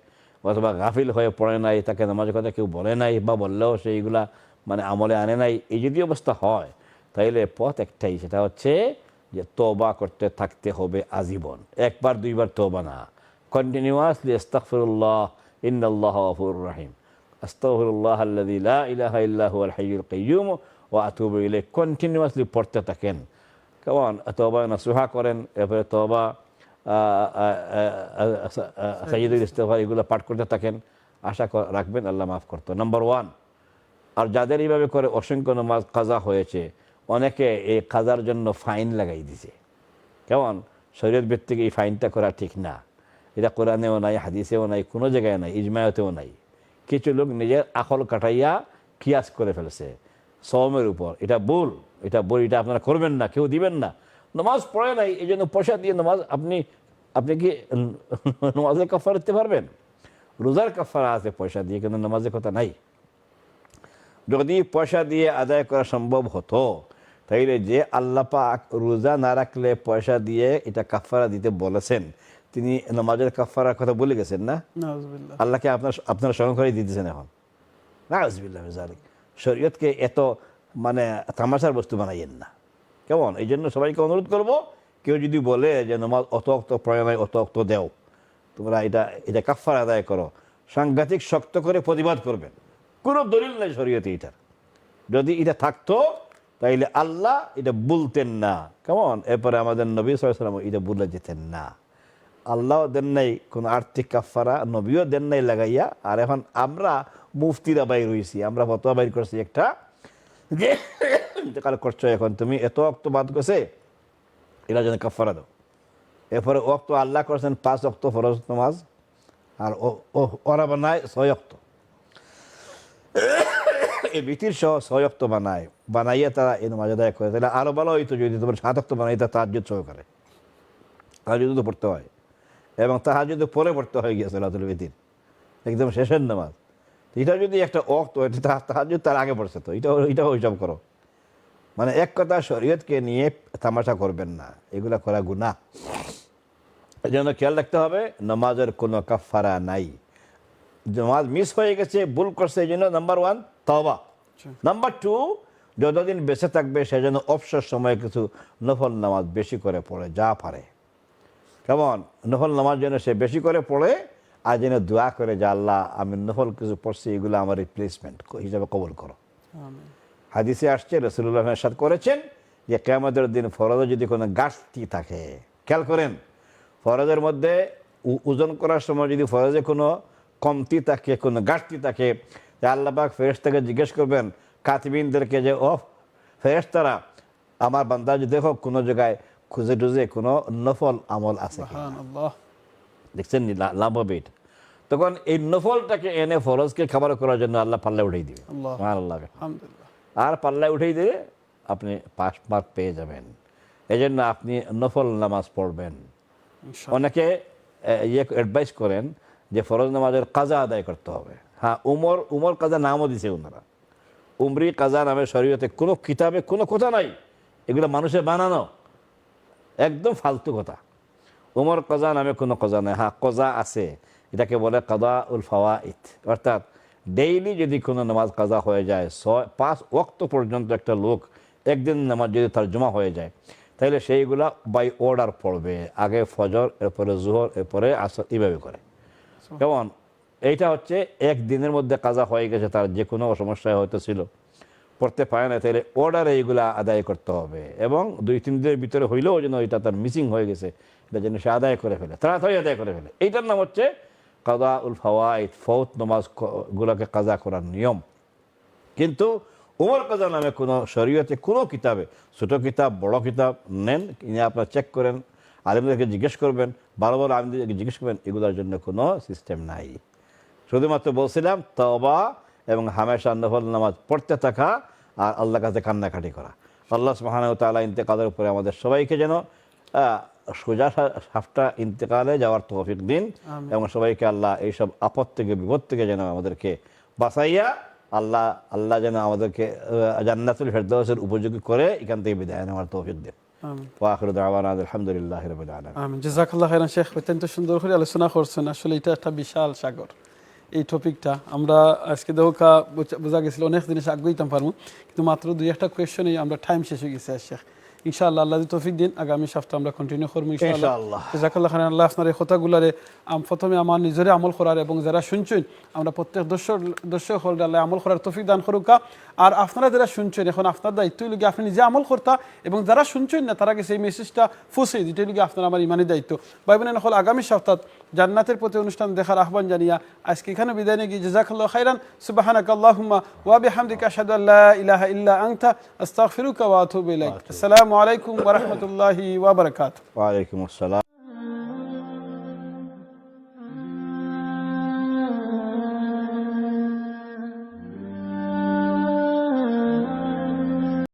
অথবা গাফিল হয়ে পড়ে নাই, তাকে নামাজের কথা কেউ বলে নাই, বা বললেও সেইগুলা মানে আমলে আনে নাই। এই যদি অবস্থা হয়, তাইলে পথ একটাই, সেটা হচ্ছে যে তওবা করতে থাকতে হবে আজীবন। একবার দুইবার তওবা না, কন্টিনিউয়াসলি আস্তাগফিরুল্লাহ ইন্নাল্লাহা গফুরুর রহিম, আস্তাগফিরুল্লাহ আল্লাযী লা ইলাহা ইল্লা হুয়াল হাইয়ুল কাইয়্যুম ওয়া আতুবু ইলাইহি, কন্টিনিউয়াসলি পড়তে থাকেন। কেমন? তওবা নাসুহা করেন, এরপরে তওবা সাইয়্যিদুল ইস্তিগফার এগুলো পাঠ করতে থাকেন। আশা রাখবেন আল্লাহ মাফ করতো, নাম্বার 1। আর যাদের এইভাবে করে অসংখ্য নামাজ কাজা হয়েছে, অনেকে এই কাজার জন্য ফাইন লাগাই দিছে। কেমন? শরীয়ত ভিত্তিক এই ফাইনটা করা ঠিক না, এটা কোরআনেও নাই, হাদিসেও নাই, কোনো জায়গায় নাই, ইজমায়তেও নাই। কিছু লোক নিজের আকল কাটাইয়া কিয়াস করে ফেলছে সওমের উপর। এটা ভুল, এটা আপনারা করবেন না, কেউ দিবেন না। নামাজ পড়ে নাই এই জন্য পয়সা দিয়ে নামাজ আপনি কি নামাজের কাফারা দিতে পারবেন? রোজার কাফারা আছে পয়সা দিয়ে, কিন্তু নামাজের কথা নাই। যদি পয়সা দিয়ে আদায় করা সম্ভব হতো, তাইলে যে আল্লাহ পাক রোজা না রাখলে পয়সা দিয়ে এটা কাফারা দিতে বলেছেন, তিনি নামাজের কাফারার কথা বলে গেছেন না? আল্লাহকে আপনারা স্মরণ করে দিতেছেন এখন। নাউযুবিল্লাহ মিন যালিক। শরীয়তকে এত মানে তামাশার বস্তু বানাইয়েন না। কেমন? এই জন্য সবাইকে অনুরোধ করবো, কেউ যদি বলে যে নামাজ অত অক্ত পড়ে নাই, অত অক্ত দেও, তোমরা এটা কাফারা আদায় করো, সাংঘাতিক শক্ত করে প্রতিবাদ করবেন। কোনো দলিল নাই শরীয়তে এটার। যদি এটা থাকতো তাইলে আল্লাহ এটা বলতেন না, কেমন? এরপরে আমাদের নবী সাল্লাল্লাহু আলাইহি ওয়াসাল্লাম এটা বলে যেতেন না। আল্লাহও দেন নাই কোনো আর্থিক কাফারা, নবীও দেন নাই লাগাইয়া। আর এখন আমরা মুফতিরা বাইর হয়েছি, আমরা ফতোয়া বাইর করছি একটা যে ইন্তেকাল করছো, এখন তুমি এত ওয়াক্ত বাদ গেছে, এরা যেন কাফারা দাও। এরপরে ওয়াক্ত আল্লাহ করছেন 5 ওয়াক্ত ফরজ নামাজ, আর ওরা বানায় 6 ওয়াক্ত। এই বিতির সহ 6 ওয়াক্ত বানাইয়া তারা এই নামাজ আদায় করে। তাহলে আরো ভালো হইতো যদি তোমার 7 ওয়াক্ত বানাই, তা তাহাজ্জুদ সহকারে তাহাজ্জুদ তো পড়তে হয়, এবং তাহাজ্জুদ পরে পড়তে হয় গিয়ে সালাতুল বিতির একদম শেষের নামাজ। এটা যদি একটা ওয়াক্ত হয়, তাহাজ্জুদ তার আগে পড়ছে, তো এটাও হিসাব করো। মানে এক কথা, শরীয়তকে নিয়ে তামাশা করবেন না, এগুলা করা গুনাহ। এই জন্য খেয়াল রাখতে হবে, নামাজের কোনো কাফারা নাই। নামাজ মিস হয়ে গেছে, ভুল করছে, এই জন্য নাম্বার 1 তওবা। নাম্বার 2, যতদিন বেঁচে থাকবে সেজন্য অবসর সময়ে কিছু নফল নামাজ বেশি করে পড়ে, যা পারে, কেমন? নফল নামাজ যেন সে বেশি করে পড়ে, আর যেন দোয়া করে যে আল্লাহ আমি নফল কিছু পড়ছি, এগুলো আমার রিপ্লেসমেন্ট হিসাবে কবুল করো। হাদিসে আসছে, রাসূলুল্লাহ ইরশাদ করেছেন যে কিয়ামতের দিন ফরজে যদি কোনো ঘাটতি থাকে, খেয়াল করেন, ফরজের মধ্যে ওজন করার সময় যদি ফরজে কোনো কমতি থাকে, কোনো ঘাটতি থাকে, যে আল্লাহ পাক ফেরেশতাকে জিজ্ঞেস করবেন, কাতিবিনদেরকে, যে ও ফেরেশতারা, আমার বান্দা যদি দেখো কোনো জায়গায় খুঁজে টুজে কোনো নফল আমল আছে, দেখছেন লাভ হবে এটা। তখন এই নফলটাকে এনে ফরজকে খাবার করার জন্য আল্লাহ পাল্লায় উঠাই দিবে। আল্লাহ আর পাল্লায় উঠেই দিলে আপনি 5 মার্ক পেয়ে যাবেন। এই জন্য আপনি নফল নামাজ পড়বেন। অনেকে অ্যাডভাইস করেন যে ফরজ নামাজের কাজা আদায় করতে হবে। হ্যাঁ, উমর কাজা নামও দিছে ওনারা, উমরি কাজা নামে শরীয়তে কোনো কিতাবে কোনো কথা নাই, এগুলো মানুষের বানানো, একদম ফালতু কথা। উমর কাজা নামে কোনো কাজা নাই। হ্যাঁ, কাজা আছে, এটাকে বলে কাদাউল ফাওয়াইদ, অর্থাৎ ডেইলি যদি কোনো নামাজ কাজা হয়ে যায়, 5 ওয়াক্ত পর্যন্ত একটা লোক একদিন নামাজ যদি তার জমা হয়ে যায়, তাহলে সেইগুলা বাই অর্ডার পড়বে, আগে ফজর, এরপরে জোহর, এরপরে আসর, এইভাবে করে। কেমন? এইটা হচ্ছে একদিনের মধ্যে কাজা হয়ে গেছে, তার যে কোনো সমস্যায় হয়তো ছিল, পড়তে পারে না, তাহলে অর্ডারে এইগুলা আদায় করতে হবে, এবং 2-3 দিনের ভিতরে হইলেও যেন এটা তার মিসিং হয়ে গেছে, এটা যেন সে আদায় করে ফেলে, তাড়াতাড়ি আদায় করে ফেলে। এইটার নাম হচ্ছে কাদাউল ফাওয়াইদ, ফৌত নামাজ গুলাকে কাজা করার নিয়ম। কিন্তু উমর কাজা নামে কোনো শরীয়তে কোনো কিতাবে, ছোটো কিতাব বড় কিতাব নেন, কিনে আপনার চেক করেন, আলিমদেরকে জিজ্ঞেস করবেন, বড় বড় আলিমদেরকে জিজ্ঞেস করবেন, এগুলোর জন্য কোনো সিস্টেম নাই। শুধুমাত্র বলছিলাম তওবা এবং হামেশা নফল নামাজ পড়তে থাকা, আর আল্লাহর কাছে কান্নাকাটি করা। আল্লাহ সুবহানাহু ওয়া তাআলা ইন্তেকালের উপরে আমাদের সবাইকে যেন সোজা সাফটা ইন্তেকালে যাওয়ার তৌফিক দিন, এবং সবাইকে আল্লাহ এইসব আপদ থেকে বিপদ থেকে যেন আমাদেরকে বাঁচাইয়া আল্লাহ যেন আমাদেরকে জান্নাতুল ফেরদাউসের উপযোগী করে এখান থেকে বিদায় নেওয়ার তৌফিক দেন। ওয়া আখিরু দাওয়ানা আলহামদুলিল্লাহি রাব্বিল আলামিন। আমিন। জাযাকাল্লাহু খাইরান শেখ, অত্যন্ত সুন্দর করে আলোচনা করছেন। আসলে এটা একটা বিশাল সাগর, এই টপিকটা। আমরা আজকে দেখা বোঝা গেছিল অনেক জিনিস আগ্রহীতাম পারবো, কিন্তু মাত্র 2-1টা কোয়েশনেই আমরা টাইম শেষ হয়ে গেছে। শেখ ইনশাআল্লাহ আল্লাহ তৌফিক দিন, আগামী সপ্তাহে আমরা কন্টিনিউ করবো ইনশাআল্লাহ। জাযাকাল্লাহু খাইরান। আল্লাহ আপনার এই কথাগুলারে প্রথমে আমার নিজেরে আমল করার, এবং যারা শুনছেন আমরা প্রত্যেক দর্শক হল আল্লাহ আমল করার তৌফিক দান করুকা। আর আপনারা যারা শুনছেন, এখন আপনার দায়িত্ব হইল আপনি নিজে আমল করতা, এবং যারা শুনছেন না তারা গেছে এই মেসেজটা পৌঁছে দিতে হইল আপনার আমার ইমানি দায়িত্ব। ভাই বোনেরা হল আগামী সপ্তাহ জান্নাতের প্রতি অনুষ্ঠান দেখার আহ্বান জানিয়া আজকে এখানে বিদায় নিয়ে গিয়ে জাযাকাল্লাহু খাইরান। সুবহানাকাল্লাহুম্মা ওয়া বিহামদিকা আশহাদু আল্লা ইলাহা ইল্লা আনতা আস্তাগফিরুকা ওয়া আতুবু ইলাইক। আসসালামু আলাইকুম ওয়া রাহমাতুল্লাহি ওয়া বারাকাতুহু। ওয়া আলাইকুম আসসালাম।